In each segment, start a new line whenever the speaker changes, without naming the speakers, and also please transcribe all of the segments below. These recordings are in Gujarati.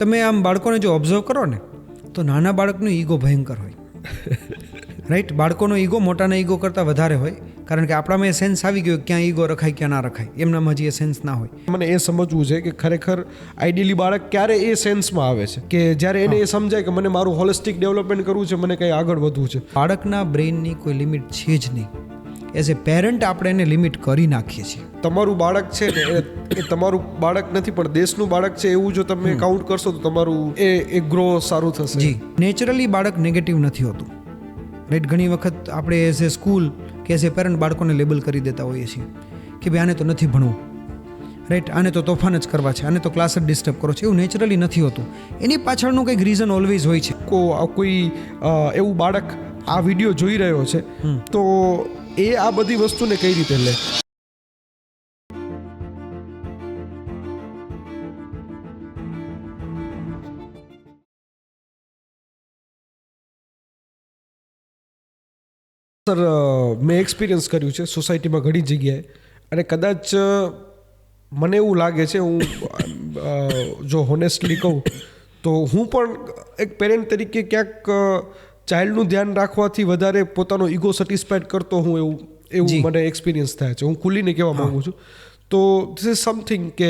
તમે આમ બાળકોને જો ઓબ્ઝર્વ કરો ને તો નાના બાળકનો ઈગો ભયંકર હોય રાઈટ. બાળકોનો ઈગો મોટાના ઈગો કરતાં વધારે હોય, કારણ કે આપણામાં એ સેન્સ આવી ગયો ક્યાં ઈગો રખાય ક્યાં ના રખાય, એમનામાં હજી એ સેન્સ ના હોય.
મને એ સમજવું છે કે ખરેખર આઈડિયલી બાળક ક્યારે એ સેન્સમાં આવે છે કે જ્યારે એને એ સમજાય કે મને મારું હોલિસ્ટિક ડેવલપમેન્ટ કરવું છે, મને કંઈ આગળ વધવું છે.
બાળકના બ્રેઇનની કોઈ લિમિટ છે જ નહીં. એઝ એ પેરેન્ટ આપણે એને લિમિટ કરી નાખીએ છીએ.
તમારું બાળક છે ને એ તમારું બાળક નથી પણ દેશનું બાળક છે એવું જો તમે કાઉન્ટ કરશો તો તમારું એ ગ્રો સારું થશે.
જી, નેચરલી બાળક નેગેટિવ નથી હોતું રાઈટ. ઘણી વખત આપણે એઝ એ સ્કૂલ કે એઝ એ પેરેન્ટ બાળકોને લેબલ કરી દેતા હોઈએ છીએ કે ભાઈ આને તો નથી ભણવું રાઈટ, આને તો તોફાન જ કરવા છે, આને તો ક્લાસ જ ડિસ્ટર્બ કરો છે. એવું નેચરલી નથી હોતું. એની પાછળનું કંઈક રીઝન ઓલવેઝ હોય છે.
કોઈ એવું બાળક આ વિડીયો જોઈ રહ્યો છે તો એ આ બધી વસ્તુને કઈ રીતે લે? સર, મેં એક્સપિરિયન્સ કર્યું છે સોસાયટીમાં ઘણી જગ્યાએ, અને કદાચ મને એવું લાગે છે, હું જો હોનેસ્ટલી કહું તો હું પણ એક પેરેન્ટ તરીકે ક્યાંક ચાઇલ્ડનું ધ્યાન રાખવાથી વધારે પોતાનો ઈગો સેટિસ્ફાઈડ કરતો હું એવું મને એક્સપિરિયન્સ થાય છે. હું ખુલીને કહેવા માંગુ છું. તો ધીસ ઇઝ સમથિંગ કે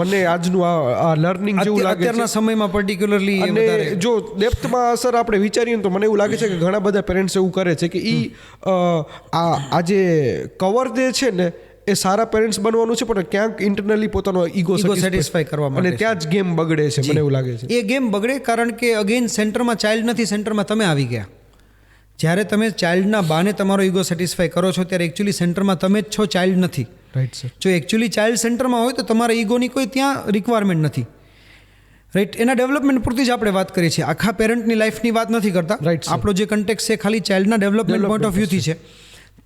મને આજનું આ લર્નિંગ જેવું લાગે છે
અત્યારના સમયમાં પર્ટિક્યુલરલી.
અને જો ડેપ્થમાં સર આપણે વિચારીએ તો મને એવું લાગે છે કે ઘણા બધા પેરેન્ટ્સ એવું કરે છે કે આ જે કવર દે છે ને એ સારા પેરેન્ટ્સ બનવાનું છે, પણ ક્યાંક ઇન્ટરનલી પોતાનો ઈગો
સેટિસ્ફાઈ કરવા માટે,
અને ત્યાં જ ગેમ બગડે છે. મને એવું લાગે છે
એ ગેમ બગડે કારણ કે અગેન સેન્ટરમાં ચાઇલ્ડ નથી, સેન્ટરમાં તમે આવી ગયા. જ્યારે તમે ચાઇલ્ડના બાને તમારો ઈગો સેટિસ્ફાઈ કરો છો ત્યારે એકચ્યુઅલી સેન્ટરમાં તમે જ છો, ચાઇલ્ડ નથી.
Right sir.
જો એકચ્યુઅલી ચાઇલ્ડ સેન્ટરમાં હોય તો તમારા ઈગોની કોઈ ત્યાં રિક્વાયરમેન્ટ નથી રાઈટ. એના ડેવલપમેન્ટ પૂરતી જ આપણે વાત કરીએ છીએ, આખા પેરેન્ટની લાઈફની વાત નથી કરતા.
રાઈટ.
આપણો જે કન્ટેક્ટ છે ખાલી ચાઇલ્ડના ડેવલપમેન્ટ પોઈન્ટ ઓફ વ્યૂથી છે.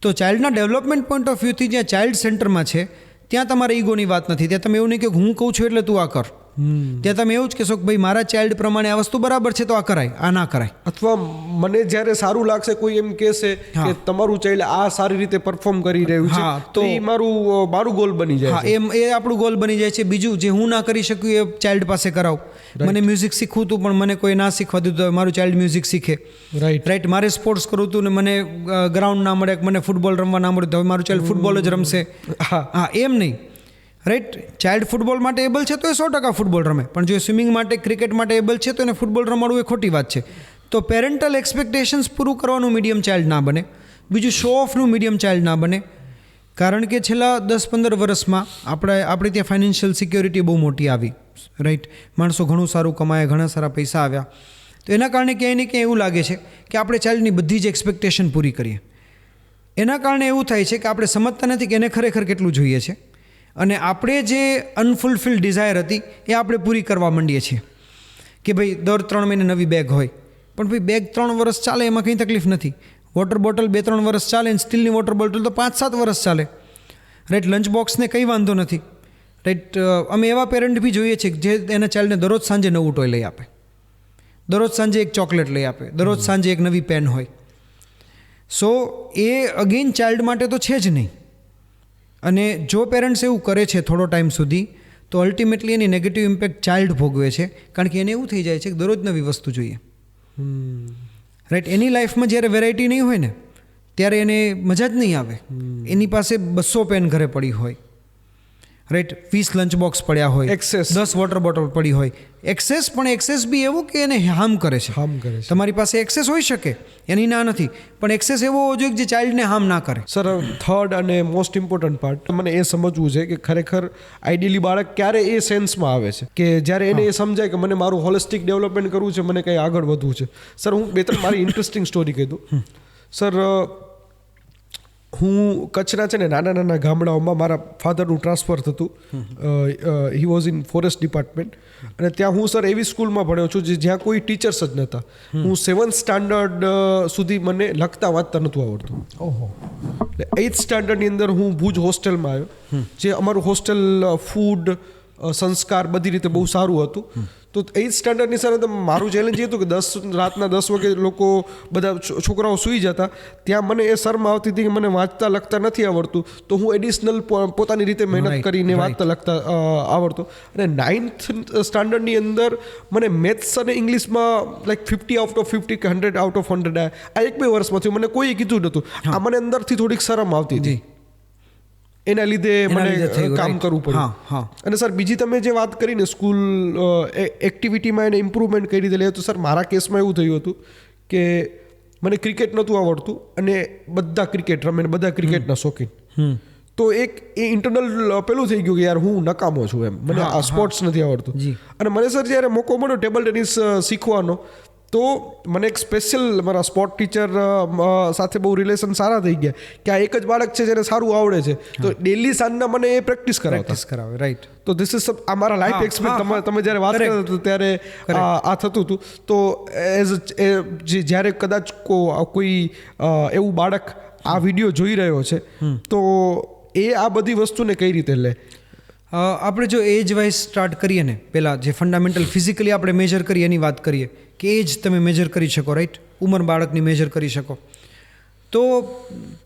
તો ચાઇલ્ડના ડેવલપમેન્ટ પોઈન્ટ ઓફ વ્યૂથી જ્યાં ચાઇલ્ડ સેન્ટરમાં છે ત્યાં તમારા ઈગોની વાત નથી. ત્યાં તમે એવું નહીં કે હું કહું છું એટલે તું આ કર. ત્યાં તમે એવું જ કહેશો કે ભાઈ મારા ચાઇલ્ડ પ્રમાણે આ વસ્તુ બરાબર છે તો આ કરાય, આ ના કરાય.
અથવા મને જ્યારે સારું લાગશે કોઈ એમ કહેશે કે તમારું ચાઇલ્ડ આ સારી રીતે પરફોર્મ કરી રહ્યું છે તો એ મારું ગોલ બની જાય.
હા, એમ એ આપણું ગોલ બની જાય છે. બીજું જે હું ના કરી શકું એ ચાઇલ્ડ પાસે કરાવ. મને મ્યુઝિક શીખવું હતું પણ મને કોઈ ના શીખવા દીધું, મારું ચાઇલ્ડ મ્યુઝિક શીખે. રાઈટ. મારે સ્પોર્ટ્સ કરવું હતું ને મને ગ્રાઉન્ડ ના મળે, મને ફૂટબોલ રમવા ના મળે, તો મારું ચાઇલ્ડ ફૂટબોલ જ રમશે. હા, એમ નહીં રાઈટ. ચાઇલ્ડ ફૂટબોલ માટે એબલ છે તો એ 100% ફૂટબોલ રમે, પણ જો સ્વિમિંગ માટે ક્રિકેટ માટે એબલ છે તો એને ફૂટબોલ રમાડવું એ ખોટી વાત છે. તો પેરેન્ટલ એક્સપેક્ટેશન્સ પૂરું કરવાનું મીડિયમ ચાઇલ્ડ ના બને. બીજું શો ઓફનું મીડિયમ ચાઇલ્ડ ના બને, કારણ કે છેલ્લા 10-15 વર્ષમાં આપણે ત્યાં ફાઇનાન્શિયલ સિક્યોરિટી બહુ મોટી આવી રાઈટ. માણસો ઘણું સારું કમાયા, ઘણા સારા પૈસા આવ્યા, તો એના કારણે ક્યાંય ને ક્યાંય એવું લાગે છે કે આપણે ચાઇલ્ડની બધી જ એક્સપેક્ટેશન પૂરી કરીએ. એના કારણે એવું થાય છે કે આપણે સમજતા નથી કે એને ખરેખર કેટલું જોઈએ છે, અને આપણે જે અનફુલફિલ્ડ ડિઝાયર હતી એ આપણે પૂરી કરવા માંડીએ છીએ કે ભાઈ દર 3 મહિને નવી બેગ હોય, પણ ભાઈ બેગ 3 વર્ષ ચાલે એમાં કંઈ તકલીફ નથી. વોટર બોટલ 2-3 વર્ષ ચાલે, અને સ્ટીલની વોટર બોટલ તો 5-7 વર્ષ ચાલે રાઈટ. લંચ બોક્સને કંઈ વાંધો નથી રાઈટ. અમે એવા પેરેન્ટ બી જોઈએ છીએ જે એના ચાઇલ્ડને દરરોજ સાંજે નવું ટોય લઈ આપે, દરરોજ સાંજે એક ચોકલેટ લઈ આપે, દરરોજ સાંજે એક નવી પેન હોય. સો એ અગેન ચાઇલ્ડ માટે તો છે જ નહીં. અને જો પેરેન્ટ્સ એવું કરે છે થોડો ટાઈમ સુધી તો અલ્ટિમેટલી એની નેગેટિવ ઇમ્પેક્ટ ચાઇલ્ડ ભોગવે છે, કારણ કે એને એવું થઈ જાય છે કે દરરોજ નવી વસ્તુ જોઈએ રાઈટ. એની લાઈફમાં જ્યારે વેરાયટી નહીં હોય ને ત્યારે એને મજા જ નહીં આવે. એની પાસે 200 પેન ઘરે પડી હોય રાઈટ, 20 લંચ બોક્સ પડ્યા હોય, 10 વોટર બોટલ પડી હોય. એક્સેસ બી એવો કે એને હાર્મ કરે છે. તમારી પાસે એક્સેસ હોઈ શકે, એની ના નથી, પણ એક્સેસ એવો હોવો જોઈએ કે જે ચાઇલ્ડને હાર્મ ના કરે.
સર, થર્ડ અને મોસ્ટ ઇમ્પોર્ટન્ટ પાર્ટ મને એ સમજવું છે કે ખરેખર આઈડિયલી બાળક ક્યારે એ સેન્સમાં આવે છે કે જ્યારે એને એ સમજાય કે મને મારું હોલિસ્ટિક ડેવલપમેન્ટ કરવું છે, મને કંઈ આગળ વધવું છે. સર, હું 2-3 મારી ઇન્ટરેસ્ટિંગ સ્ટોરી કહી દઉં. સર, હું કચ્છના છે ને નાના ગામડાઓમાં મારા ફાધરનું ટ્રાન્સફર થતું. He was in forest department, અને ત્યાં હું સર એવી સ્કૂલમાં ભણ્યો છું જ્યાં કોઈ ટીચર્સ જ નહોતા. હું 7th સ્ટાન્ડર્ડ સુધી મને લખતા વાંચતા નહોતું આવડતું. ઓહો. 8th સ્ટાન્ડર્ડની અંદર હું ભુજ હોસ્ટેલમાં આવ્યો, જે અમારું હોસ્ટેલ ફૂડ સંસ્કાર બધી રીતે બહુ સારું હતું. તો 8th સ્ટાન્ડર્ડની સાથે મારું ચેલેન્જ એ હતું કે રાતના 10 વાગે લોકો બધા છોકરાઓ સૂઈ જતા, ત્યાં મને એ શરમ આવતી હતી કે મને વાંચતા લખતા નથી આવડતું, તો હું એડિશનલ પોતાની રીતે મહેનત કરીને વાંચતા લખતા આવડતું. અને 9th સ્ટાન્ડર્ડની અંદર મને મેથ્સ અને ઇંગ્લિશમાં લાઈક 50 આઉટ ઓફ 50 કે 100 આઉટ ઓફ 100 આ 1-2 વર્ષમાં થયું. મને કોઈ કીધું નહોતું. આ મને અંદરથી થોડીક શરમ આવતી હતી, એના લીધે મને કામ કરવું પડ્યું. અને સર બીજી તમે જે વાત કરીને સ્કૂલ એક્ટિવિટીમાં એને ઇમ્પ્રુવમેન્ટ કઈ રીતે લે, તો સર મારા કેસમાં એવું થયું હતું કે મને ક્રિકેટ નહોતું આવડતું અને બધા ક્રિકેટ રમે, બધા ક્રિકેટના શોખીન. તો એક એ ઇન્ટરનલ પેલું થઈ ગયું કે યાર હું નકામો છું એમ, મને આ સ્પોર્ટ્સ નથી આવડતું. અને મને સર જ્યારે મોકો મળ્યો ટેબલ ટેનિસ શીખવાનો, તો મને એક સ્પેશિયલ મારા સ્પોર્ટ ટીચર સાથે બહુ રિલેશન સારા થઈ ગયા કે આ એક જ બાળક છે જેને સારું આવડે છે, તો ડેલી સાંજના મને એ પ્રેક્ટિસ કરાવે. રાઈટ. તો ધીસ ઇઝ આ મારા લાઈફ એક્સપિરિયન્સ. તમે જ્યારે વાત કરતા હતા ત્યારે આ થતું હતું. તો જ્યારે કદાચ કોઈ એવું બાળક આ વિડીયો જોઈ રહ્યો છે, તો એ આ બધી વસ્તુને કઈ રીતે લે?
આપણે જો એજ વાઇઝ સ્ટાર્ટ કરીએ ને, પહેલાં જે ફંડામેન્ટલ ફિઝિકલી આપણે મેજર કરીએ એની વાત કરીએ કે એજ તમે મેજર કરી શકો, રાઈટ, ઉંમર બાળકની મેજર કરી શકો. તો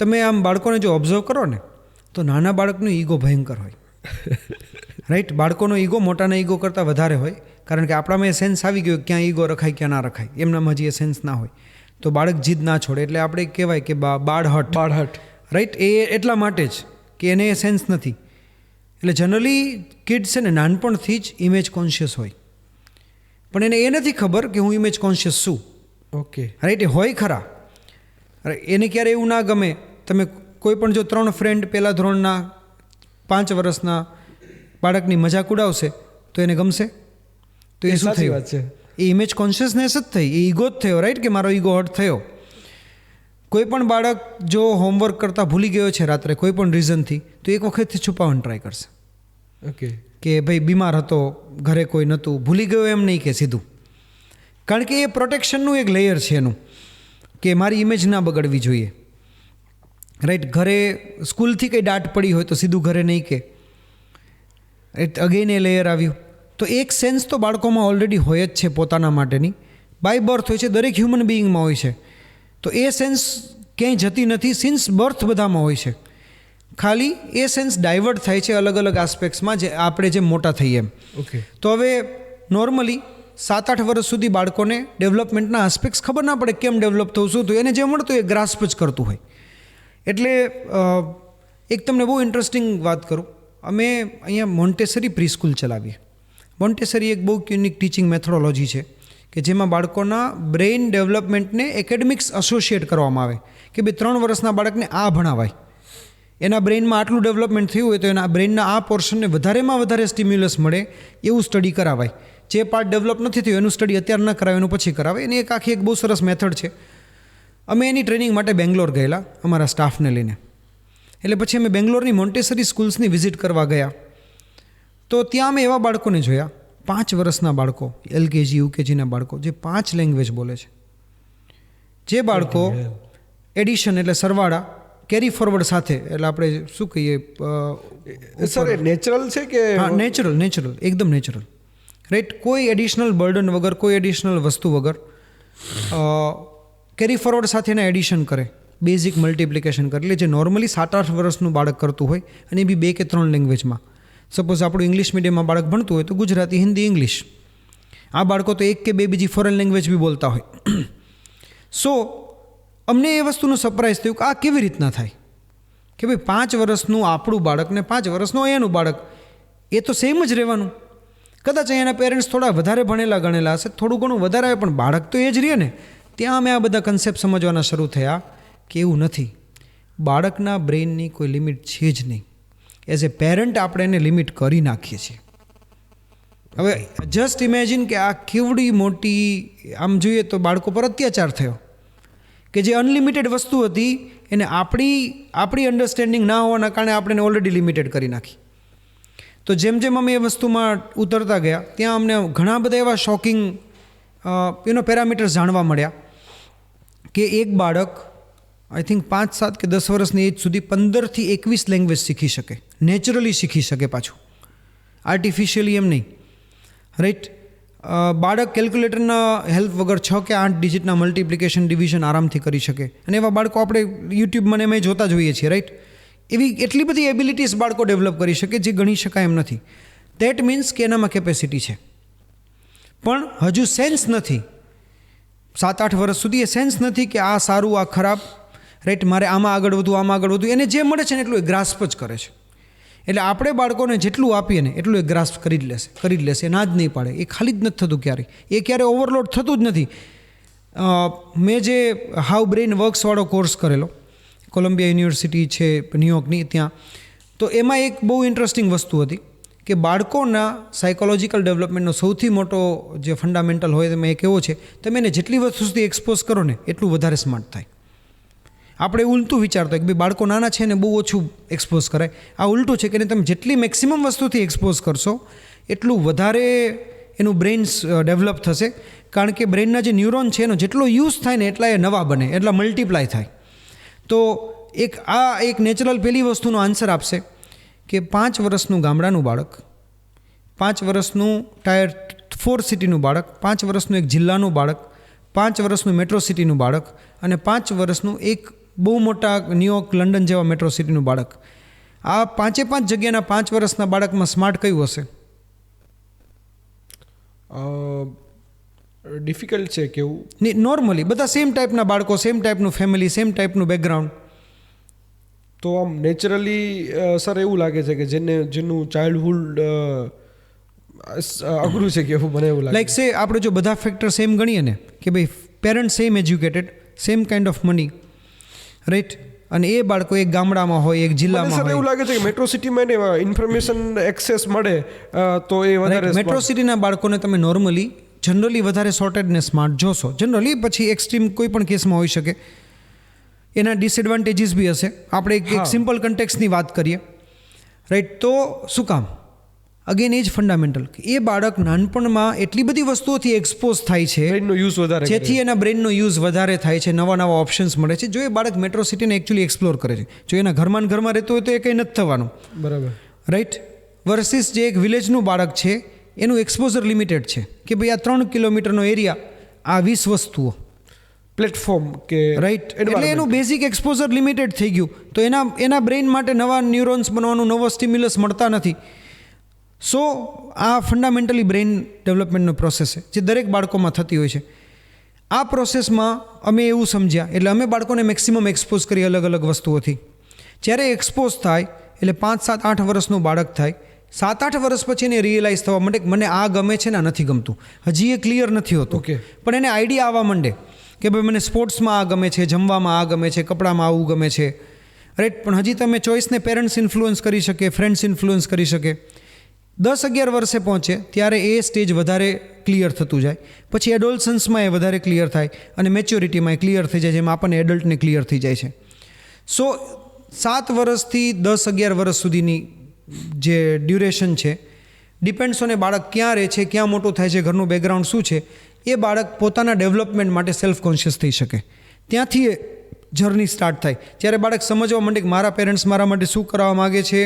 તમે આમ બાળકોને જો ઓબ્ઝર્વ કરો ને, તો નાના બાળકનો ઈગો ભયંકર હોય, રાઈટ. બાળકોનો ઈગો મોટાના ઈગો કરતાં વધારે હોય, કારણ કે આપણામાં એ સેન્સ આવી ગયો ક્યાં ઈગો રખાય ક્યાં ના રખાય, એમનામાં હજી એ સેન્સ ના હોય. તો બાળક જીદ ના છોડે, એટલે આપણે કહેવાય કે બાળહટ, રાઈટ. એ એટલા માટે જ કે એને એ સેન્સ નથી. એટલે જનરલી કિડ્સ છે ને નાનપણથી જ ઇમેજ કોન્શિયસ હોય, પણ એને એ નથી ખબર કે હું ઇમેજ કોન્શિયસ છું.
Okay,
right. એ હોય ખરા. એને ક્યારે એવું ના ગમે, તમે કોઈ પણ જો 3 ફ્રેન્ડ પહેલા ધોરણના 5 વર્ષના બાળકની મજાક ઉડાવશે તો એને ગમશે? તો એ શું થયું? એ ઇમેજ કોન્શિયસનેસ જ થઈ, એ ઈગો જ થયો, રાઈટ, કે મારો ઈગો હર્ટ થયો. કોઈ પણ બાળક જો હોમવર્ક કરતાં ભૂલી ગયો છે રાત્રે કોઈ પણ રીઝનથી, તો એક વખતથી છુપાવવાનું ટ્રાય કરશે.
ઓકે,
કે ભાઈ બીમાર હતો, ઘરે કોઈ નહોતું, ભૂલી ગયો એમ નહીં કે સીધું. કારણ કે એ પ્રોટેક્શનનું એક લેયર છે એનું, કે મારી ઇમેજ ના બગડવી જોઈએ, રાઈટ. ઘરે સ્કૂલથી કંઈ દાટ પડી હોય તો સીધું ઘરે નહીં કે, અગેન એ લેયર આવ્યું. તો એક સેન્સ તો બાળકોમાં ઓલરેડી હોય જ છે પોતાના માટેની, બાય બર્થ હોય છે, દરેક હ્યુમન બિઈંગમાં હોય છે. તો એ સેન્સ ક્યાંય જતી નથી, સિન્સ બર્થ બધામાં હોય છે. ખાલી એ સેન્સ ડાયવર્ટ થાય છે અલગ અલગ આસ્પેક્ટ્સમાં, જે આપણે જેમ મોટા થઈએ એમ.
ઓકે.
તો હવે નોર્મલી 7-8 વર્ષ સુધી બાળકોને ડેવલપમેન્ટના આસ્પેક્ટ્સ ખબર ના પડે કેમ ડેવલપ થવું શું, તો એને જે મળતું એ ગ્રાસ્પ જ કરતું હોય. એટલે એક તમને બહુ ઇન્ટરેસ્ટિંગ વાત કરું, અમે અહીંયા મોન્ટેસરી પ્રીસ્કૂલ ચલાવીએ. મોન્ટેસરી એક બહુ યુનિક ટીચિંગ મેથોડોલોજી છે કે જેમાં બાળકોના બ્રેઇન ડેવલપમેન્ટને એકેડેમિક્સ એસોસિએટ કરવામાં આવે કે ભાઈ 3 વર્ષના બાળકને આ ભણાવાય, એના બ્રેઇનમાં આટલું ડેવલપમેન્ટ થયું હોય તો એના બ્રેઇનના આ પોર્શનને વધારેમાં વધારે સ્ટિમ્યુલસ મળે એવું સ્ટડી કરાવાય. જે પાર્ટ ડેવલપ નથી થયું એનું સ્ટડી અત્યારે ન કરાવે, એનું પછી કરાવે. એની એક આખી એક બહુ સરસ મેથડ છે. અમે એની ટ્રેનિંગ માટે બેંગ્લોર ગયેલા અમારા સ્ટાફને લઈને. એટલે પછી અમે બેંગ્લોરની મોન્ટેસરી સ્કૂલ્સની વિઝિટ કરવા ગયા. તો ત્યાં અમે એવા બાળકોને જોયા, 5 વર્ષના બાળકો, LKG UKGના બાળકો જે 5 લેંગ્વેજ બોલે છે. જે બાળકો એડિશન એટલે સરવાળા કેરી ફોરવર્ડ સાથે, એટલે આપણે શું કહીએ
સર, એ નેચરલ છે કે?
હા, નેચરલ, એકદમ નેચરલ, રાઈટ. કોઈ એડિશનલ બર્ડન વગર, કોઈ એડિશનલ વસ્તુ વગર કેરી ફોરવર્ડ સાથે એના એડિશન કરે, બેઝિક મલ્ટિપ્લિકેશન કરે. એટલે જે નોર્મલી 7-8 વર્ષનું બાળક કરતું હોય, અને એ બી 2 કે 3 લેંગ્વેજમાં. સપોઝ આપણું ઇંગ્લિશ મીડિયમમાં બાળક ભણતું હોય તો ગુજરાતી, હિન્દી, ઇંગ્લિશ. આ બાળકો તો 1 કે 2 બીજી ફોરેન લેંગ્વેજ બી બોલતા હોય. સો અમને એ વસ્તુનું સરપ્રાઈઝ થયું કે આ કેવી રીતના થાય કે ભાઈ 5 વર્ષનું આપણું બાળક ને 5 વર્ષનું અહીંયાનું બાળક, એ તો સેમ જ રહેવાનું. કદાચ અહીંયાના પેરેન્ટ્સ થોડા વધારે ભણેલા ગણેલા હશે, થોડું ઘણું વધારે આવે, પણ બાળક તો એ જ રહે ને. ત્યાં અમે આ બધા કન્સેપ્ટ સમજવાના શરૂ થયા કે એવું નથી, બાળકના બ્રેઇનની કોઈ લિમિટ છે જ નહીં. એઝ એ પેરેન્ટ આપણે એને લિમિટ કરી નાખીએ છીએ. હવે જસ્ટ ઇમેજિન કે આ કેવડી મોટી, આમ જોઈએ તો બાળકો પર અત્યાચાર થયો કે જે અનલિમિટેડ વસ્તુ હતી એને આપણી અન્ડરસ્ટેન્ડિંગ ના હોવાના કારણે આપણે ઓલરેડી લિમિટેડ કરી નાખી. તો જેમ જેમ અમે એ વસ્તુમાં ઉતરતા ગયા ત્યાં અમને ઘણા બધા એવા શોકિંગ પેરામીટર્સ જાણવા મળ્યા કે એક બાળક આઈ થિંક 5-7 કે 10 વર્ષની એજ સુધી 15 થી 21 લેંગ્વેજ શીખી શકે, નેચરલી શીખી શકે, પાછું આર્ટિફિશિયલી એમ નહીં, રાઈટ. બાળક કેલ્ક્યુલેટરના હેલ્પ વગર 6 કે 8 ડિજિટના મલ્ટિપ્લિકેશન ડિવિઝન આરામથી કરી શકે. અને એવા બાળકો આપણે યુટ્યુબમાં ને એમાં જોતા જોઈએ છીએ, રાઈટ? એવી એટલી બધી એબિલિટીઝ બાળકો ડેવલપ કરી શકે જે ગણી શકાય એમ નથી. દેટ મીન્સ કે એનામાં કેપેસિટી છે, પણ હજુ સેન્સ નથી. 7-8 વર્ષ સુધી એ સેન્સ નથી કે આ સારું, આ ખરાબ, રાઈટ? મારે આમાં આગળ વધવું, આમાં આગળ વધવું. એને જે મળે છે ને એટલું એ ગ્રાસ્પ જ કરે છે. એટલે આપણે બાળકોને જેટલું આપીએ ને એટલું એ ગ્રાસ્પ કરી જ લેશે, ના જ નહીં પાડે. એ ખાલી જ નથી થતું ક્યારેય, એ ક્યારે ઓવરલોડ થતું જ નથી. મેં જે હાઉ બ્રેઇન વર્ક્સવાળો કોર્સ કરેલો, કોલંબિયા યુનિવર્સિટી છે ન્યુયોર્કની, ત્યાં તો એમાં એક બહુ ઇન્ટરેસ્ટિંગ વસ્તુ હતી કે બાળકોના સાયકોલોજીકલ ડેવલપમેન્ટનો સૌથી મોટો જે ફંડામેન્ટલ હોય તેમાં એક એવો છે, તમે એને જેટલી વસ્તુ સુધી એક્સપોઝ કરો ને એટલું વધારે સ્માર્ટ થાય. આપણે ઉલટું વિચારતો કે ભાઈ બાળકો નાના છે ને બહુ ઓછું એક્સપોઝ કરાય. આ ઉલટું છે કે તમે જેટલી મેક્સિમમ વસ્તુથી એક્સપોઝ કરશો એટલું વધારે એનું બ્રેઇન્સ ડેવલપ થશે. કારણ કે બ્રેઇનના જે ન્યુરોન છે એનો જેટલો યુઝ થાય ને એટલા એ નવા બને, એટલા મલ્ટીપ્લાય થાય. તો એક નેચરલ પહેલી વસ્તુનો આન્સર આપશે કે 5 વર્ષનું ગામડાનું બાળક, 5 વર્ષનું ટાયર 4 સિટીનું બાળક, 5 વર્ષનું એક જિલ્લાનું બાળક, 5 વર્ષનું મેટ્રો સિટીનું બાળક અને 5 વર્ષનું એક બહુ મોટા ન્યુયોર્ક, લંડન જેવા મેટ્રો સિટીનું બાળક, આ 5 જગ્યાના 5 વર્ષના બાળકમાં સ્માર્ટ કયું હશે?
ડિફિકલ્ટ છે કેવું.
નોર્મલી બધા સેમ ટાઈપના બાળકો, સેમ ટાઈપનું ફેમિલી, સેમ ટાઈપનું બેકગ્રાઉન્ડ.
તો આમ નેચરલી સર એવું લાગે છે કે જેનું ચાઇલ્ડહુડ અઘરું છે કેવું મને એવું લાગે.
લાઈક સે આપણે જો બધા ફેક્ટર સેમ ગણીએ ને કે ભાઈ parent same educated, same kind of money, right? અને એ બાળકો એક ગામડામાં હોય, એક જિલ્લામાં હોય.
એવું લાગે છે કે મેટ્રો સિટીમાં એને ઇન્ફોર્મેશન એક્સેસ મળે તો એ વધારે.
મેટ્રો સિટીના બાળકોને તમે નોર્મલી જનરલી વધારે સોર્ટેડ ને સ્માર્ટ જોશો. જનરલી પછી એક્સ્ટ્રીમ કોઈ પણ કેસમાં હોઈ શકે, એના ડિસએડવાન્ટેજીસ બી હશે. આપણે એક સિમ્પલ કન્ટેક્સની વાત કરીએ, રાઈટ? તો શું કામ? અગેન એ જ ફંડામેન્ટલ, એ બાળક નાનપણમાં એટલી બધી વસ્તુઓથી એક્સપોઝ થાય છે
બ્રેઇનનો યુઝ વધારે,
જેથી એના બ્રેઇનનો યુઝ વધારે થાય છે, નવા ઓપ્શન્સ મળે છે. જો એ બાળક મેટ્રો સિટીને એકચ્યુઅલી એક્સપ્લોર કરે છે, જો એના ઘરમાં રહેતો હોય તો એ કંઈ નથી થવાનું,
બરાબર,
રાઈટ? વર્સિસ જે એક વિલેજનું બાળક છે એનું એક્સપોઝર લિમિટેડ છે કે ભાઈ આ 3 કિલોમીટરનો એરિયા, આ 20 વસ્તુઓ,
પ્લેટફોર્મ કે,
રાઈટ? એટલે એનું બેઝિક એક્સપોઝર લિમિટેડ થઈ ગયું. તો એના બ્રેઇન માટે નવા ન્યુરોન્સ બનવાનું, નવો સ્ટિમ્યુલસ મળતા નથી. સો આ ફંડામેન્ટલી બ્રેઇન ડેવલપમેન્ટનો પ્રોસેસ છે જે દરેક બાળકોમાં થતી હોય છે. આ પ્રોસેસમાં અમે એવું સમજ્યા, એટલે અમે બાળકોને મેક્સિમમ એક્સપોઝ કરી અલગ અલગ વસ્તુઓથી. જ્યારે એક્સપોઝ થાય એટલે 5, 7, 8 વર્ષનું બાળક થાય, 7-8 વર્ષ પછી એને રિયલાઇઝ થવા માંડે કે મને આ ગમે છે ને આ નથી ગમતું. હજી એ ક્લિયર નથી હોતું, પણ એને આઈડિયા આવવા માંડે કે ભાઈ મને સ્પોર્ટ્સમાં આ ગમે છે, જમવામાં આ ગમે છે, કપડામાં આવું ગમે છે, રાઈટ? પણ હજી તમે ચોઇસને પેરેન્ટ્સ ઇન્ફ્લુઅન્સ કરી શકે, ફ્રેન્ડ્સ ઇન્ફ્લુઅન્સ કરી શકે. 10-11 વર્ષે પહોંચે ત્યારે એ સ્ટેજ વધારે ક્લિયર થતું જાય. પછી એડોલસન્સમાં એ વધારે ક્લિયર થાય અને મેચ્યોરિટીમાં એ ક્લિયર થઈ જાય, જેમાં આપણને એડલ્ટને ક્લિયર થઈ જાય છે. સો 7 વર્ષથી 10-11 વર્ષ સુધીની જે ડ્યુરેશન છે, ડિપેન્ડ્સ ઓન એ બાળક ક્યાં રહે છે, ક્યાં મોટું થાય છે, ઘરનું બેકગ્રાઉન્ડ શું છે. એ બાળક પોતાના ડેવલપમેન્ટ માટે સેલ્ફ કોન્શિયસ થઈ શકે. ત્યાંથી એ જર્ની સ્ટાર્ટ થાય. જ્યારે બાળક સમજવા માંડે કે મારા પેરેન્ટ્સ મારા માટે શું કરવા માગે છે,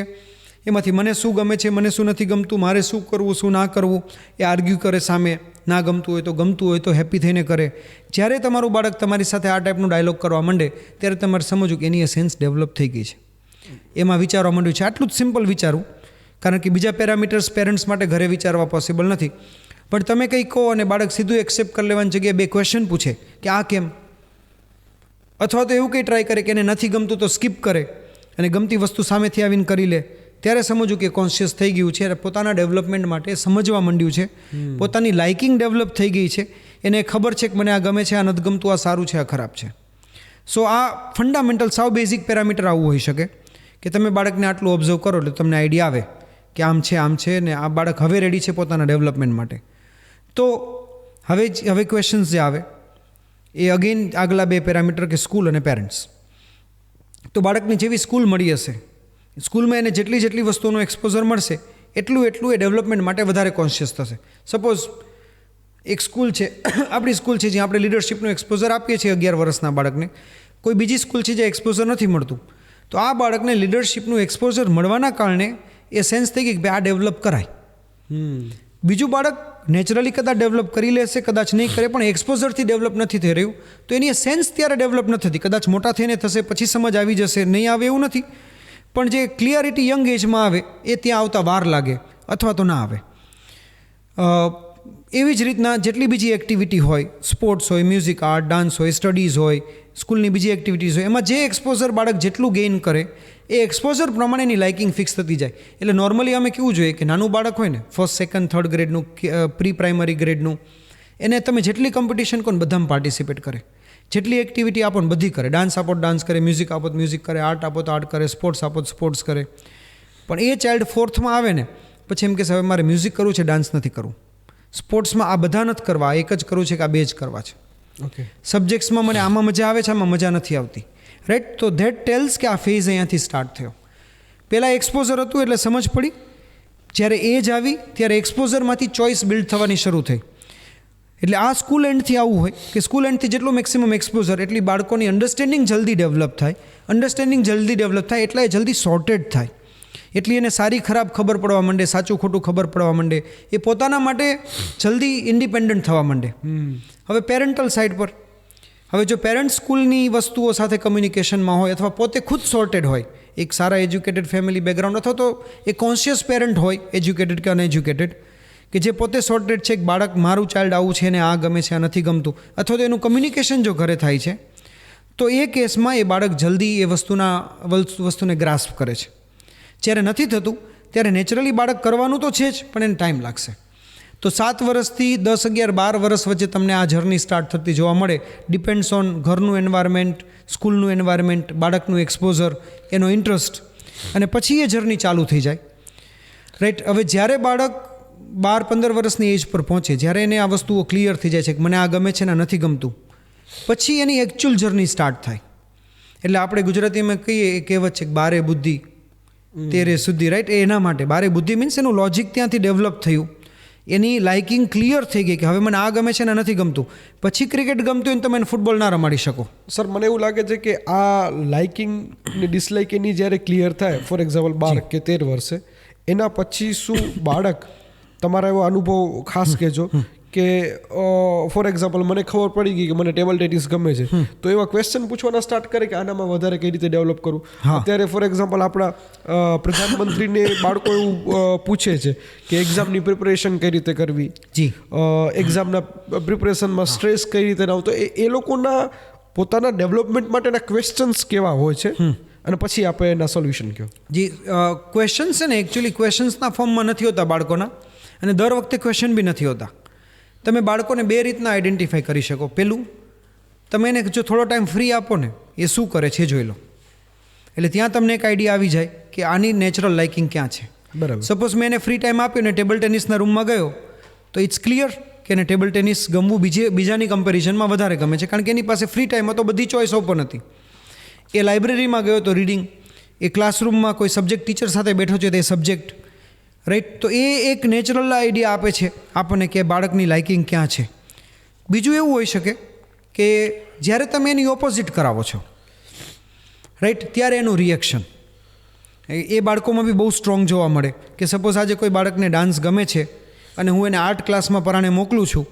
એમાંથી મને શું ગમે છે, મને શું નથી ગમતું, મારે શું કરવું, શું ના કરવું, એ આર્ગ્યુ કરે સામે. ના ગમતું હોય તો ગમતું હોય તો હેપી થઈને કરે. જ્યારે તમારું બાળક તમારી સાથે આ ટાઈપનું ડાયલોગ કરવા માંડે ત્યારે તમારે સમજવું કે એની એ સેન્સ ડેવલપ થઈ ગઈ છે, એમાં વિચારવા માંડ્યું છે. આટલું જ સિમ્પલ વિચારવું, કારણ કે બીજા પેરામીટર્સ પેરેન્ટ્સ માટે ઘરે વિચારવા પોસિબલ નથી. પણ તમે કંઈ કહો અને બાળક સીધું એક્સેપ્ટ કરી લેવાની જગ્યાએ 2 ક્વેશ્ચન પૂછે કે આ કેમ, અથવા તો એવું કંઈ ટ્રાય કરે કે એને નથી ગમતું તો સ્કીપ કરે અને ગમતી વસ્તુ સામેથી આવીને કરી લે, ત્યારે સમજવું કે કોન્શિયસ થઈ ગયું છે, પોતાના ડેવલપમેન્ટ માટે સમજવા માંડ્યું છે, પોતાની લાઇકિંગ ડેવલપ થઈ ગઈ છે, એને ખબર છે કે મને આ ગમે છે, આ નથી ગમતું, આ સારું છે, આ ખરાબ છે. સો આ ફંડામેન્ટલ સાવ બેઝિક પેરામીટર આવું હોઈ શકે કે તમે બાળકને આટલું ઓબ્ઝર્વ કરો એટલે તમને આઈડિયા આવે કે આમ છે ને આ બાળક હવે રેડી છે પોતાના ડેવલપમેન્ટ માટે. તો હવે ક્વેશ્ચન્સ જે આવે એ અગેન આગલા 2 પેરામીટર કે સ્કૂલ અને પેરેન્ટ્સ. તો બાળકને જેવી સ્કૂલ મળી હશે, સ્કૂલમાં એને જેટલી વસ્તુઓનો એક્સપોઝર મળશે એટલું એ ડેવલપમેન્ટ માટે વધારે કોન્શિયસ થશે. સપોઝ એક સ્કૂલ છે, આપણી સ્કૂલ છે જ્યાં આપણે લીડરશિપનું એક્સપોઝર આપીએ છીએ 11 વર્ષના બાળકને, કોઈ બીજી સ્કૂલ છે જ્યાં એક્સપોઝર નથી મળતું, તો આ બાળકને લીડરશિપનું એક્સપોઝર મળવાના કારણે એ સેન્સ થઈ ગઈ કે ભાઈ આ ડેવલપ કરાય. બીજું બાળક નેચરલી કદાચ ડેવલપ કરી લેશે, કદાચ નહીં કરે, પણ એક્સપોઝરથી ડેવલપ નથી થઈ રહ્યું, તો એની સેન્સ ત્યારે ડેવલપ નથી થતી. કદાચ મોટા થઈને થશે, પછી સમજ આવી જશે, નહીં આવે એવું નથી, પણ જે ક્લિયરિટી યંગ એજમાં આવે એ ત્યાં આવતા વાર લાગે અથવા તો ના આવે. એવી જ રીતના જેટલી બીજી એક્ટિવિટી હોય, સ્પોર્ટ્સ હોય, મ્યુઝિક, આર્ટ, ડાન્સ હોય, સ્ટડીઝ હોય, સ્કૂલની બીજી એક્ટિવિટીઝ હોય, એમાં જે એક્સપોઝર બાળક જેટલું ગેઇન કરે એ એક્સપોઝર પ્રમાણે એની લાઇકિંગ ફિક્સ થતી જાય. એટલે નોર્મલી અમે કેવું જોઈએ કે નાનું બાળક હોય ને, ફર્સ્ટ, સેકન્ડ, થર્ડ ગ્રેડનું, પ્રી પ્રાઇમરી ગ્રેડનું, એને તમે જેટલી કોમ્પિટિશન કહો ને બધામાં પાર્ટિસિપેટ કરે, જેટલી એક્ટિવિટી આપો ને બધી કરે, ડાન્સ આપો ડાન્સ કરે, મ્યુઝિક આપો તો મ્યુઝિક કરે, આર્ટ આપો તો આર્ટ કરે, સ્પોર્ટ્સ આપો તો સ્પોર્ટ્સ કરે. પણ એ ચાઇલ્ડ 4થમાં આવે ને પછી એમ કહેશે હવે મારે મ્યુઝિક કરવું છે, ડાન્સ નથી કરવું, સ્પોર્ટ્સમાં આ બધા નથી કરવા, એક જ કરવું છે કે આ બે જ કરવા છે,
ઓકે,
સબ્જેક્ટ્સમાં મને આમાં મજા આવે છે, આમાં મજા નથી આવતી, રાઈટ. તો ધેટ ટેલ્સ કે આ ફેઝ અહીંયાથી સ્ટાર્ટ થયો. પહેલાં એક્સપોઝર હતું એટલે સમજ પડી, જ્યારે એજ આવી ત્યારે એક્સપોઝરમાંથી ચોઇસ બિલ્ડ થવાની શરૂ થઈ. એટલે આ સ્કૂલ એન્ડથી આવું હોય કે સ્કૂલ એન્ડથી જેટલું મેક્સિમમ એક્સપોઝર એટલી બાળકોની અન્ડરસ્ટેન્ડિંગ જલ્દી ડેવલપ થાય, અન્ડરસ્ટેન્ડિંગ જલ્દી ડેવલપ થાય એટલે એ જલ્દી સોર્ટેડ થાય, એટલી એને સારી ખરાબ ખબર પડવા માંડે, સાચું ખોટું ખબર પડવા માંડે, એ પોતાના માટે જલ્દી ઇન્ડિપેન્ડન્ટ થવા માંડે. હવે પેરેન્ટલ સાઇડ પર, હવે જો પેરેન્ટ સ્કૂલની વસ્તુઓ સાથે કમ્યુનિકેશનમાં હોય અથવા પોતે ખુદ સોર્ટેડ હોય, એક સારા એજ્યુકેટેડ ફેમિલી બેકગ્રાઉન્ડ અથવા તો એ કોન્શિયસ પેરેન્ટ હોય, એજ્યુકેટેડ કે અનએજ્યુકેટેડ, કે જે પોતે સોર્ટેડ છે કે બાળક મારું ચાઇલ્ડ આવું છે ને આ ગમે છે, આ નથી ગમતું, અથવા તો એનું કમ્યુનિકેશન જો ઘરે થાય છે, તો એ કેસમાં એ બાળક જલ્દી એ વસ્તુને ગ્રાસ્પ કરે છે. જ્યારે નથી થતું ત્યારે નેચરલી બાળક કરવાનું તો છે જ, પણ એને ટાઈમ લાગશે. તો 7 વર્ષથી 10, 11, 12 વર્ષ વચ્ચે તમને આ જર્ની સ્ટાર્ટ થતી જોવા મળે. ડિપેન્ડ્સ ઓન ઘરનું એન્વાયરમેન્ટ, સ્કૂલનું એન્વાયરમેન્ટ, બાળકનું એક્સપોઝર, એનો ઇન્ટરેસ્ટ, અને પછી એ જર્ની ચાલુ થઈ જાય, રાઈટ. હવે જ્યારે બાળક 12-15 વર્ષની એજ પર પહોંચે, જ્યારે એને આ વસ્તુઓ ક્લિયર થઈ જાય છે કે મને આ ગમે છે ને આ નથી ગમતું, પછી એની એકચ્યુઅલ જર્ની સ્ટાર્ટ થાય. એટલે આપણે ગુજરાતીમાં કહીએ એ કહેવત છે કે બારે બુદ્ધિ તેરે સુધી, રાઈટ. એના માટે બારે બુદ્ધિ મીન્સ એનું લોજિક ત્યાંથી ડેવલપ થયું, એની લાઇકિંગ ક્લિયર થઈ ગઈ કે હવે મને આ ગમે છે ને નથી ગમતું. પછી ક્રિકેટ ગમતું હોય ને તમે એને ફૂટબોલ ના રમાડી શકો.
સર મને એવું લાગે છે કે આ લાઇકિંગ ને ડિસલાઇક એની જ્યારે ક્લિયર થાય, ફોર એક્ઝામ્પલ 12 કે 13 વર્ષે, એના પછી શું બાળક, તમારા એવો અનુભવ ખાસ કહેજો કે ફોર એક્ઝામ્પલ મને ખબર પડી ગઈ કે મને ટેબલ ટેનિસ ગમે છે, તો એવા ક્વેશ્ચન પૂછવાના સ્ટાર્ટ કરે કે આનામાં વધારે કઈ રીતે ડેવલપ કરું. અત્યારે ફોર એક્ઝામ્પલ આપણા પ્રધાનમંત્રીને બાળકો એવું પૂછે છે કે એક્ઝામની પ્રિપરેશન કઈ રીતે કરવી,
જી,
એક્ઝામના પ્રિપરેશનમાં સ્ટ્રેસ કઈ રીતે ના આવતો, એ લોકોના પોતાના ડેવલપમેન્ટ માટેના ક્વેશ્ચન્સ કેવા હોય છે, અને પછી આપણે એના સોલ્યુશન કહો.
જી, ક્વેશ્ચન્સ છે ને એકચ્યુઅલી ક્વેશ્ચન્સના ફોર્મમાં નથી હોતા બાળકોના, અને દર વખતે ક્વેશ્ચન બી નથી હોતા. તમે બાળકોને 2 રીતના આઈડેન્ટિફાઈ કરી શકો. પહેલું, તમે એને જો થોડો ટાઈમ ફ્રી આપો ને એ શું કરે છે જોઈ લો, એટલે ત્યાં તમને એક આઈડિયા આવી જાય કે આની નેચરલ લાઇકિંગ ક્યાં છે.
બરાબર.
સપોઝ મેં એને ફ્રી ટાઈમ આપ્યો ને ટેબલ ટેનિસના રૂમમાં ગયો, તો ઇટ્સ ક્લિયર કે એને ટેબલ ટેનિસ ગમવું બીજાની કમ્પેરિઝનમાં વધારે ગમે છે, કારણ કે એની પાસે ફ્રી ટાઈમ હતો, બધી ચોઈસ ઓપન હતી. એ લાઇબ્રેરીમાં ગયો તો રીડિંગ, એ ક્લાસરૂમમાં કોઈ સબ્જેક્ટ ટીચર સાથે બેઠો છે તે સબ્જેક્ટ, રાઈટ. તો એ એક નેચરલ આઈડિયા આપે છે આપણને કે બાળકની લાઇકિંગ ક્યાં છે. બીજું એવું હોઈ શકે કે જ્યારે તમે એની ઓપોઝિટ કરાવો છો, રાઈટ, ત્યારે એનું રિએક્શન એ બાળકોમાં બી બહુ સ્ટ્રોંગ જોવા મળે. કે સપોઝ આજે કોઈ બાળકને ડાન્સ ગમે છે અને હું એને આર્ટ ક્લાસમાં પરાણે મોકલું છું,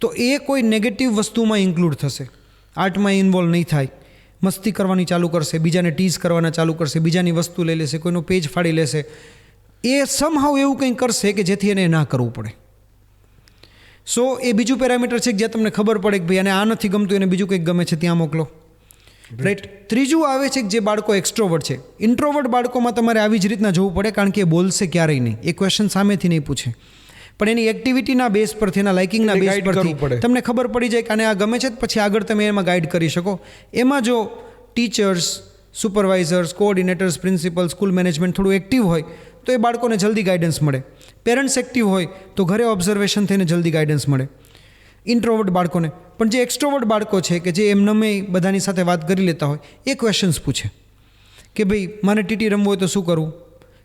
તો એ કોઈ નેગેટિવ વસ્તુમાં ઇન્ક્લુડ થશે, આર્ટમાં ઇન્વોલ્વ નહીં થાય, મસ્તી કરવાની ચાલુ કરશે, બીજાને ટીઝ કરવાના ચાલુ કરશે, બીજાની વસ્તુ લઈ લેશે, કોઈનું પેજ ફાડી લેશે. એ સમહાવ એવું કંઈ કરશે કે જેથી એને ના કરવું પડે. સો એ બીજું પેરામીટર છે કે જ્યાં તમને ખબર પડે કે ભાઈ આને આ નથી ગમતું, એને બીજું કંઈક ગમે છે, ત્યાં મોકલો, રાઈટ. ત્રીજું આવે છે કે જે બાળકો એક્સ્ટ્રોવર્ટ છે. ઇન્ટ્રોવર્ટ બાળકોમાં તમારે આવી જ રીતના જોવું પડે, કારણ કે એ બોલશે ક્યારેય નહીં, એ ક્વેશ્ચન સામેથી નહીં પૂછે, પણ એની એક્ટિવિટીના બેઝ પરથી, એના લાઇકિંગના બેઝ પરથી તમને ખબર પડી જાય કે આને આ ગમે છે, પછી આગળ તમે એમાં ગાઈડ કરી શકો. એમાં જો teachers, supervisors, coordinators, principal, school management થોડું એક્ટિવ હોય તો એ બાળકોને જલ્દી ગાઈડન્સ મળે. પેરેન્ટ્સ એક્ટિવ હોય તો ઘરે ઓબ્ઝર્વેશન થઈને જલ્દી ગાઈડન્સ મળે ઇન્ટ્રોવર્ટ બાળકોને. પણ જે એક્સ્ટ્રોવર્ટ બાળકો છે કે જે એમને બધાની સાથે વાત કરી લેતા હોય, એ ક્વેશ્ચન્સ પૂછે કે ભાઈ મારે ટીટી રમવું હોય તો શું કરવું,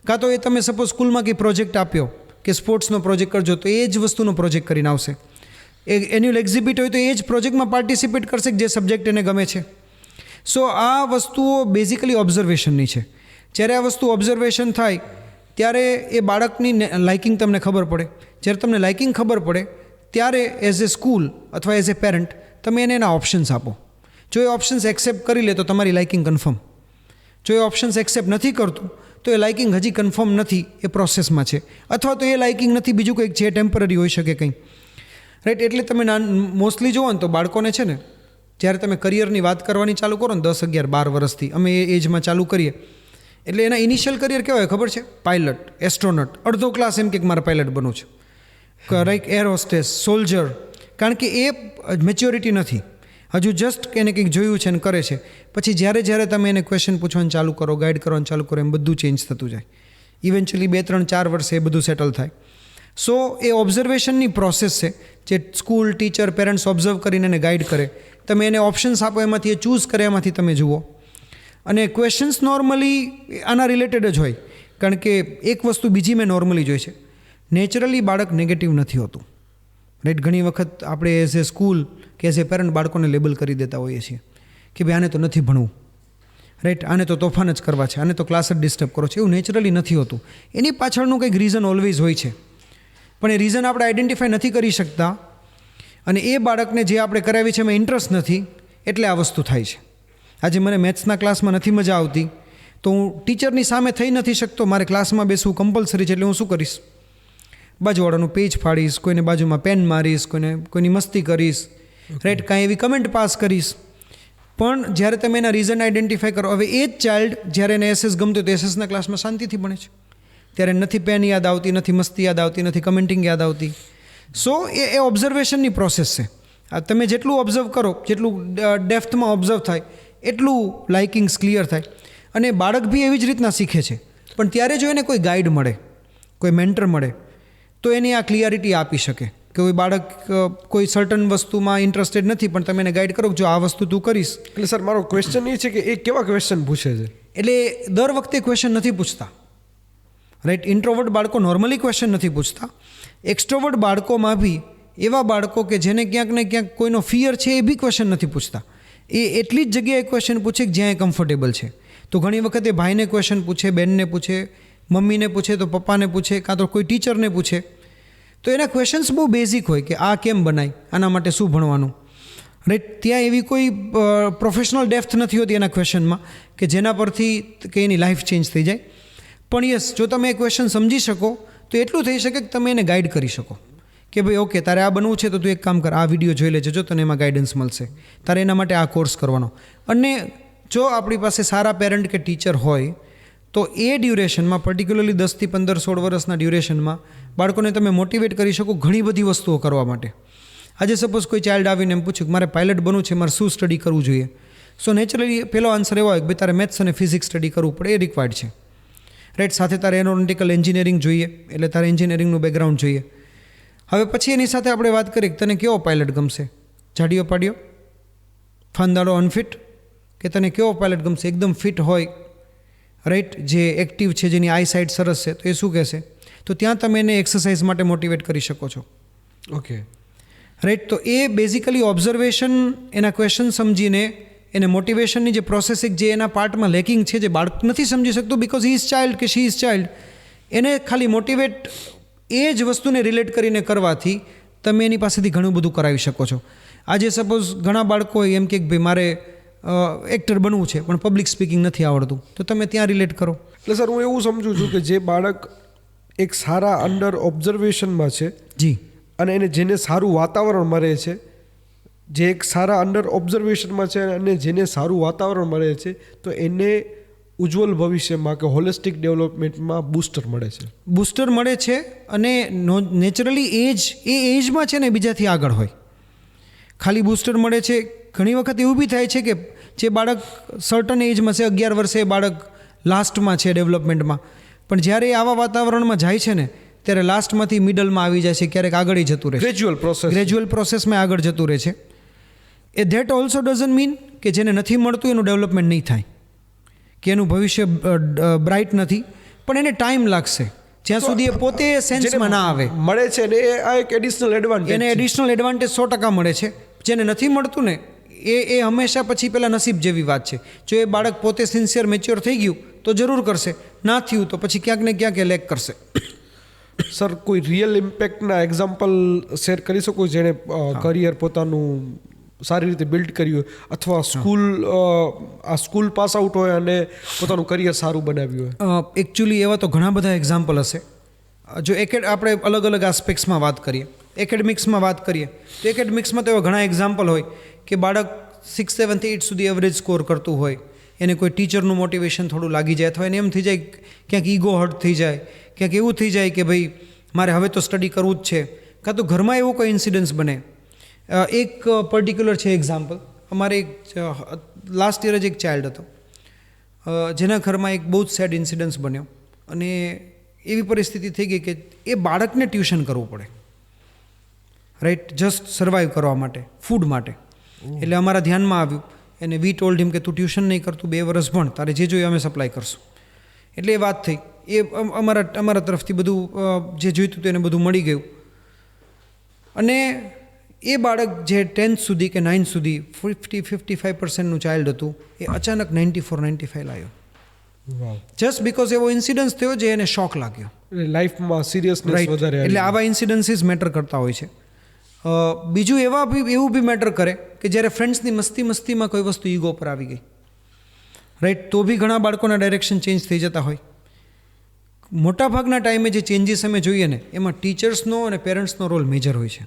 કાં તો એ તમે સપોઝ સ્કૂલમાં કંઈ પ્રોજેક્ટ આપ્યો કે સ્પોર્ટ્સનો પ્રોજેક્ટ કરજો, તો એ જ વસ્તુનો પ્રોજેક્ટ કરીને આવશે. એ એન્યુઅલ એક્ઝિબિટ હોય તો એ જ પ્રોજેક્ટમાં પાર્ટિસિપેટ કરશે જે સબ્જેક્ટ એને ગમે છે. સો આ વસ્તુઓ બેઝિકલી ઓબ્ઝર્વેશનની છે. જ્યારે આ વસ્તુ ઓબ્ઝર્વેશન થાય ત્યારે એ બાળકની લાઇકિંગ તમને ખબર પડે. જ્યારે તમને લાઇકિંગ ખબર પડે ત્યારે એઝ એ સ્કૂલ અથવા એઝ એ પેરેન્ટ તમે એને એના ઓપ્શન્સ આપો. જો એ ઓપ્શન્સ એક્સેપ્ટ કરી લે તો તમારી લાઇકિંગ કન્ફર્મ. જો એ ઓપ્શન્સ એક્સેપ્ટ નથી કરતું તો એ લાઇકિંગ હજી કન્ફર્મ નથી, એ પ્રોસેસમાં છે. અથવા તો એ લાઇકિંગ નથી, બીજું કંઈક છે, ટેમ્પરરી હોઈ શકે કંઈ. રાઈટ. એટલે તમે મોસ્ટલી જુઓ ને તો બાળકોને છે ને જ્યારે તમે કરિયરની વાત કરવાની ચાલુ કરો ને 10, 11, 12 વર્ષથી અમે એ એજમાં ચાલુ કરીએ એટલે એના ઇનિશિયલ કરિયર કેવા હોય ખબર છે? પાયલટ, એસ્ટ્રોનટ, અડધો ક્લાસ એમ કે મારે પાયલટ બનવું છે, રાઈટ, એર હોસ્ટેસ, સોલ્જર. કારણ કે એ મેચ્યોરિટી નથી, હજુ જસ્ટ એને કંઈક જોયું છે ને કરે છે. પછી જ્યારે તમે એને ક્વેશ્ચન પૂછવાનું ચાલુ કરો, ગાઈડ કરવાનું ચાલુ કરો, એમ બધું ચેન્જ થતું જાય. ઇવેન્ચ્યુઅલી 2, 3, 4 વર્ષે એ બધું સેટલ થાય. સો એ ઓબ્ઝર્વેશનની પ્રોસેસ છે જે સ્કૂલ, ટીચર, પેરેન્ટ્સ ઓબ્ઝર્વ કરીને એને ગાઈડ કરે. તમે એને ઓપ્શન્સ આપો, એમાંથી એ ચૂઝ કરે, એમાંથી તમે જુઓ. અને ક્વેશ્ચન્સ નોર્મલી આના રિલેટેડ જ હોય. કારણ કે એક વસ્તુ બીજી મેં નોર્મલી જોઈ છે, નેચરલી બાળક નેગેટિવ નથી હોતું. રાઈટ. ઘણી વખત આપણે એઝ એ સ્કૂલ કે એઝ એ પેરેન્ટ બાળકોને લેબલ કરી દેતા હોઈએ છીએ કે ભાઈ આને તો નથી ભણવું, રાઈટ, આને તો તોફાન જ કરવા છે, આને તો ક્લાસ જ ડિસ્ટર્બ કરો છે. એવું નેચરલી નથી હોતું. એની પાછળનું કંઈક રીઝન ઓલવેઝ હોય છે, પણ એ રીઝન આપણે આઈડેન્ટિફાઈ નથી કરી શકતા. અને એ બાળકને જે આપણે કરાવી છે એમાં ઇન્ટરેસ્ટ નથી, એટલે આ વસ્તુ થાય છે. આજે મને મેથ્સના ક્લાસમાં નથી મજા આવતી તો હું ટીચરની સામે થઈ નથી શકતો, મારે ક્લાસમાં બેસવું કમ્પલસરી છે, એટલે હું શું કરીશ? બાજુવાળાનું પેજ ફાડીશ, કોઈને બાજુમાં પેન મારીશ, કોઈની મસ્તી કરીશ, રાઈટ, કાંઈ એવી કમેન્ટ પાસ કરીશ. પણ જ્યારે તમે એના રીઝન આઈડેન્ટિફાઈ કરો, હવે એ જ ચાઇલ્ડ જ્યારે એને એસએસ ગમતું તો એસએસના ક્લાસમાં શાંતિથી ભણે છે. ત્યારે નથી પેન યાદ આવતી, નથી મસ્તી યાદ આવતી, નથી કમેન્ટિંગ યાદ આવતી. સો એ ઓબ્ઝર્વેશનની પ્રોસેસ છે. તમે જેટલું ઓબ્ઝર્વ કરો, જેટલું ડેપ્થમાં ઓબ્ઝર્વ થાય એટલું લાઇકિંગ્સ ક્લિયર થાય. અને બાળક બી એવી જ રીતના શીખે છે. પણ ત્યારે જો એને કોઈ ગાઈડ મળે, કોઈ મેન્ટર મળે તો એની આ ક્લિયરિટી આપી શકે કે કોઈ બાળક કોઈ સર્ટન વસ્તુમાં ઇન્ટરેસ્ટેડ નથી, પણ તમે એને ગાઈડ કરો કે જો આ વસ્તુ તું કરીશ.
એટલે સર મારો ક્વેશ્ચન એ છે કે એ કેવા ક્વેશ્ચન પૂછે છે?
એટલે દર વખતે ક્વેશ્ચન નથી પૂછતા, રાઈટ. ઇન્ટ્રોવર્ટ બાળકો નોર્મલી ક્વેશ્ચન નથી પૂછતા. એક્સ્ટ્રોવર્ટ બાળકોમાં બી એવા બાળકો કે જેને ક્યાંક ને ક્યાંક કોઈનો ફિયર છે એ બી ક્વેશ્ચન નથી પૂછતા. એ એટલી જ જગ્યાએ ક્વેશ્ચન પૂછે કે જ્યાં એ કમ્ફર્ટેબલ છે. તો ઘણી વખત એ ભાઈને ક્વેશ્ચન પૂછે, બેનને પૂછે, મમ્મીને પૂછે તો પપ્પાને પૂછે, કાં તો કોઈ ટીચરને પૂછે. તો એના ક્વેશ્ચન્સ બહુ બેઝિક હોય કે આ કેમ બનાય, આના માટે શું ભણવાનું, રાઈટ. ત્યાં એવી કોઈ પ્રોફેશનલ ડેપ્થ નથી હોતી એના ક્વેશ્ચનમાં કે જેના પરથી કે એની લાઈફ ચેન્જ થઈ જાય. પણ યસ, જો તમે એ ક્વેશ્ચન સમજી શકો તો એટલું થઈ શકે કે તમે એને ગાઈડ કરી શકો કે ભાઈ ઓકે, તારે આ બનવું છે તો તું એક કામ કર, આ વિડીયો જોઈ લેજે, જો તને એમાં ગાઈડન્સ મળશે, તારે એના માટે આ કોર્સ કરવાનો. અને જો આપણી પાસે સારા પેરેન્ટ કે ટીચર હોય તો એ ડ્યુરેશનમાં, પર્ટિક્યુલરલી 10 થી 15, 16 વર્ષના ડ્યુરેશનમાં બાળકોને તમે મોટિવેટ કરી શકો ઘણી બધી વસ્તુઓ કરવા માટે. આજે સપોઝ કોઈ ચાઇલ્ડ આવીને એમ પૂછ્યું કે મારે પાયલટ બનવું છે, મારે શું સ્ટડી કરવું જોઈએ? સો નેચરલી પહેલો આન્સર એવો હોય કે ભાઈ તારે મેથ્સ અને ફિઝિક્સ સ્ટડી કરવું પડે, એ રિક્વાયર્ડ છે, રાઈટ. સાથે તારે એરોનોટિકલ એન્જિનિયરિંગ જોઈએ, એટલે તારે એન્જિનિયરિંગનું બેકગ્રાઉન્ડ જોઈએ. હવે પછી એની સાથે આપણે વાત કરીએ કે તને કેવો પાયલટ ગમશે? જાડિયો પાડિયો, ફાંદાડો, અનફિટ, કે તને કેવો પાયલટ ગમશે? એકદમ ફિટ હોય, રાઈટ, જે એક્ટિવ છે, જેની આઈ સાઇટ સરસ છે, તો એ શું કહેશે? તો ત્યાં તમે એને એક્સરસાઇઝ માટે મોટિવેટ કરી શકો છો.
Okay,
right. તો એ બેઝિકલી ઓબ્ઝર્વેશન, એના ક્વેશ્ચન સમજીને એને મોટિવેશનની જે પ્રોસેસિંગ જે એના પાર્ટમાં લેકિંગ છે, જે બાળક નથી સમજી શકતું બિકોઝ હી ઇઝ ચાઇલ્ડ કે શી ઇઝ ચાઇલ્ડ, એને ખાલી મોટિવેટ એ જ વસ્તુને રિલેટ કરીને કરવાથી તમે એની પાસેથી ઘણું બધું કરાવી શકો છો. આજે સપોઝ ઘણા બાળકો એમ કે ભાઈ મારે એક્ટર બનવું છે પણ પબ્લિક સ્પીકિંગ નથી આવડતું, તો તમે ત્યાં રિલેટ કરો.
એટલે સર હું એવું સમજું છું કે જે બાળક એક સારા અંડર ઓબ્ઝર્વેશનમાં છે
જી,
અને એને જેને સારું વાતાવરણ મળે છે, જે એક સારા અંડર ઓબ્ઝર્વેશનમાં છે અને જેને સારું વાતાવરણ મળે છે, તો એને ઉજ્જવલ ભવિષ્યમાં કે હોલિસ્ટિક ડેવલપમેન્ટમાં બૂસ્ટર મળે છે.
બૂસ્ટર મળે છે. અને નેચરલી એજમાં છે ને બીજાથી આગળ હોય, ખાલી બૂસ્ટર મળે છે. ઘણી વખત એવું બી થાય છે કે જે બાળક સર્ટન એજમાં છે, 11 વર્ષે, એ બાળક લાસ્ટમાં છે ડેવલપમેન્ટમાં, પણ જ્યારે એ આવા વાતાવરણમાં જાય છે ને ત્યારે લાસ્ટમાંથી મિડલમાં આવી જાય છે, ક્યારેક આગળ જતું રહે છે. ગ્રેજ્યુઅલ પ્રોસેસમાં આગળ જતું રહે છે. એ ધેટ ઓલ્સો ડઝન્ટ મીન કે જેને નથી મળતું એનું ડેવલપમેન્ટ નહીં થાય, કે એનું ભવિષ્ય બ્રાઇટ નથી, પણ એને ટાઈમ લાગશે જ્યાં સુધી એ પોતે સેન્સમાં ના આવે.
મળે છે ને એ આ એક એડિશનલ એડવાન્ટેજ,
એને એડિશનલ એડવાન્ટેજ 100% મળે છે. જેને નથી મળતું ને એ હંમેશા પછી પેલા નસીબ જેવી વાત છે. જો એ બાળક પોતે સિન્સિયર મેચ્યોર થઈ ગયું તો જરૂર કરશે, ના થયું તો પછી ક્યાંક ને ક્યાંક એ લેક કરશે.
સર કોઈ રિયલ ઇમ્પેક્ટના એક્ઝામ્પલ શેર કરી શકો જેણે કરિયર પોતાનું સારી રીતે બિલ્ડ કર્યું હોય અથવા સ્કૂલ પાસ આઉટ હોય અને પોતાનું કરિયર સારું બનાવ્યું હોય?
એકચ્યુઅલી એવા તો ઘણા બધા એક્ઝામ્પલ હશે. જો આપણે અલગ અલગ આસ્પેક્ટ્સમાં વાત કરીએ, એકેડેમિક્સમાં વાત કરીએ તો એકેડેમિક્સમાં તો એવા ઘણા એક્ઝામ્પલ હોય કે બાળક 6th 7th 8th સુધી એવરેજ સ્કોર કરતું હોય, એને કોઈ ટીચરનું મોટિવેશન થોડું લાગી જાય અથવા એને એમ થઈ જાય ક્યાંક ઈગો હર્ટ થઈ જાય, ક્યાંક એવું થઈ જાય કે ભાઈ મારે હવે તો સ્ટડી કરવું જ છે, કાં તો ઘરમાં એવો કોઈ ઇન્સિડન્સ બને. એક પર્ટિક્યુલર છે એક્ઝામ્પલ, અમારે એક લાસ્ટ યર જ એક ચાઇલ્ડ હતો જેના ઘરમાં એક બહુ જ સેડ ઇન્સિડન્સ બન્યો અને એવી પરિસ્થિતિ થઈ ગઈ કે એ બાળકને ટ્યુશન કરવું પડે, રાઈટ, જસ્ટ સર્વાઈવ કરવા માટે, ફૂડ માટે. એટલે અમારા ધ્યાનમાં આવ્યું અને વી ટોલ્ડ હિમ કે તું ટ્યુશન નહીં કરતું, 2 વર્ષ ભણ, તારે જે જોઈએ અમે સપ્લાય કરશું. એટલે એ વાત થઈ, એ અમારા તરફથી બધું જે જોઈતું હતું એને બધું મળી ગયું. અને એ બાળક જે 10th સુધી કે 9th સુધી 50-55% ચાઇલ્ડ હતું, એ અચાનક 94-95 લાવ્યો. જસ્ટ બિકોઝ એવો ઇન્સિડન્સ થયો જે એને શોક લાગ્યો.
લાઈફમાં સિરિયસનેસ વધારે.
એટલે આવા ઇન્સિડન્સીસ મેટર કરતા હોય છે. બીજું એવું બી મેટર કરે કે જ્યારે ફ્રેન્ડ્સની મસ્તીમાં કોઈ વસ્તુ ઈગો પર આવી ગઈ, રાઈટ, તો બી ઘણા બાળકોના ડાયરેક્શન ચેન્જ થઈ જતા હોય. મોટાભાગના ટાઈમે જે ચેન્જીસ અમે જોઈએ ને એમાં ટીચર્સનો અને પેરેન્ટ્સનો રોલ મેજર હોય છે.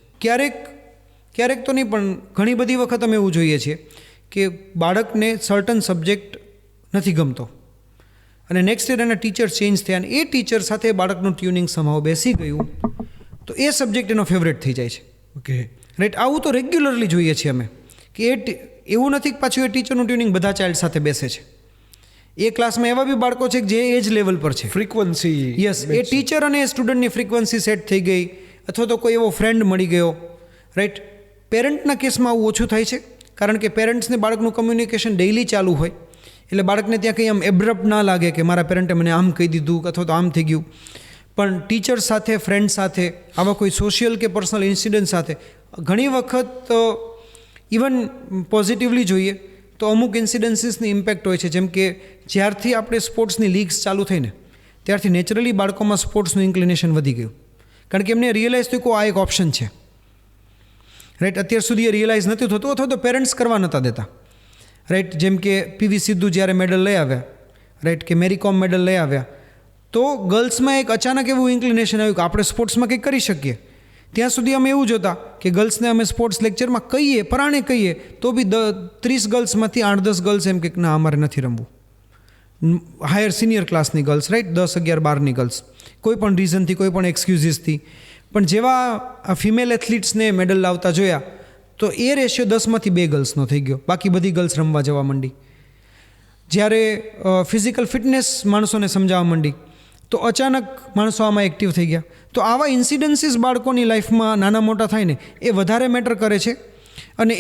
ક્યારેક તો નહીં પણ ઘણી બધી વખત અમે એવું જોઈએ છીએ કે બાળકને સર્ટન સબ્જેક્ટ નથી ગમતો અને નેક્સ્ટ યર એના ટીચર ચેન્જ થયા અને એ ટીચર સાથે બાળકનું ટ્યુનિંગ સમાવ બેસી ગયું તો એ સબ્જેક્ટ એનો ફેવરેટ થઈ જાય છે.
ઓકે,
રાઈટ, આવું તો રેગ્યુલરલી જોઈએ છીએ અમે કે એવું નથી કે પાછું એ ટીચરનું ટ્યુનિંગ બધા ચાઇલ્ડ સાથે બેસે છે. એ ક્લાસમાં એવા બી બાળકો છે જે એજ લેવલ પર છે,
ફ્રીક્વન્સી,
યસ, એ ટીચર અને સ્ટુડન્ટની ફ્રીક્વન્સી સેટ થઈ ગઈ અથવા તો કોઈ એવો ફ્રેન્ડ મળી ગયો, રાઈટ. પેરેન્ટના કેસમાં આવું ઓછું થાય છે કારણ કે પેરેન્ટ્સને બાળકનું કમ્યુનિકેશન ડેઇલી ચાલુ હોય એટલે બાળકને ત્યાં કંઈ આમ એબ્રપ્ટ ના લાગે કે મારા પેરેન્ટે મને આમ કહી દીધું અથવા તો આમ થઈ ગયું. પણ ટીચર સાથે, ફ્રેન્ડ સાથે, આવા કોઈ સોશિયલ કે પર્સનલ ઇન્સિડન્ટ સાથે ઘણી વખત ઇવન પોઝિટિવલી જોઈએ તો અમુક ઇન્સિડન્સીસની ઇમ્પેક્ટ હોય છે. જેમ કે જ્યારથી આપણે સ્પોર્ટ્સની લીગ્સ ચાલુ થઈને ત્યારથી નેચરલી બાળકોમાં સ્પોર્ટ્સનું ઇન્ક્લિનેશન વધી ગયું કારણ કે એમને રિયલાઇઝ થયું કે આ એક ઓપ્શન છે, રાઈટ. અત્યાર સુધી એ રિયલાઇઝ નથી થતું અથવા તો પેરેન્ટ્સ કરવા નહોતા દેતા, રાઈટ. જેમ કે પીવી સિદ્ધુ જ્યારે મેડલ લઈ આવ્યા, રાઈટ, કે મેરી કોમ મેડલ લઈ આવ્યા તો ગર્લ્સમાં એક અચાનક એવું ઇન્ક્લિનેશન આવ્યું કે આપણે સ્પોર્ટ્સમાં કંઈક કરી શકીએ. ત્યાં સુધી અમે એવું જોતા કે ગર્લ્સને અમે સ્પોર્ટ્સ લેક્ચરમાં કહીએ, પરાણે કહીએ તો બી 30 ગર્લ્સમાંથી 8-10 ગર્લ્સ એમ કે ના અમારે નથી રમવું. હાયર સિનિયર ક્લાસની ગર્લ્સ, રાઈટ, 10, 11, 12ની ગર્લ્સ, કોઈ પણ રીઝનથી, કોઈ પણ એક્સક્યુઝીસથી. પણ જેવા આ ફિમેલ એથ્લીટ્સને મેડલ લાવતા જોયા તો એ રેશિયો 10માંથી 2 ગર્લ્સનો થઈ ગયો, બાકી બધી ગર્લ્સ રમવા જવા માંડી. જ્યારે ફિઝિકલ ફિટનેસ માણસોને સમજાવવા માંડી તો અચાનક માણસો આમાં એક્ટિવ થઈ ગયા. તો આવા ઇન્સિડન્સીસ બાળકોની લાઈફમાં નાના મોટા થાય ને એ વધારે મેટર કરે છે અને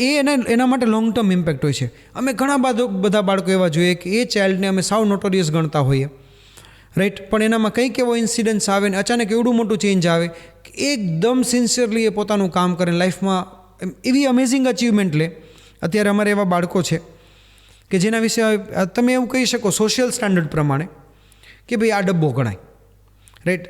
એના માટે લોંગ ટર્મ ઇમ્પેક્ટ હોય છે. અમે ઘણા બધા બાળકો એવા જોઈએ કે એ ચાઇલ્ડને અમે સાવ નોટોરિયસ ગણતા હોઈએ, રાઈટ, પણ એનામાં કંઈક એવો ઇન્સિડન્સ આવે ને અચાનક એવડું મોટું ચેન્જ આવે કે એકદમ સિન્સિયરલી એ પોતાનું કામ કરે, લાઈફમાં એવી અમેઝિંગ અચીવમેન્ટ લે. અત્યારે અમારે એવા બાળકો છે કે જેના વિશે તમે એવું કહી શકો સોશિયલ સ્ટાન્ડર્ડ પ્રમાણે કે ભાઈ આ ડબ્બો ગણાય, રાઈટ.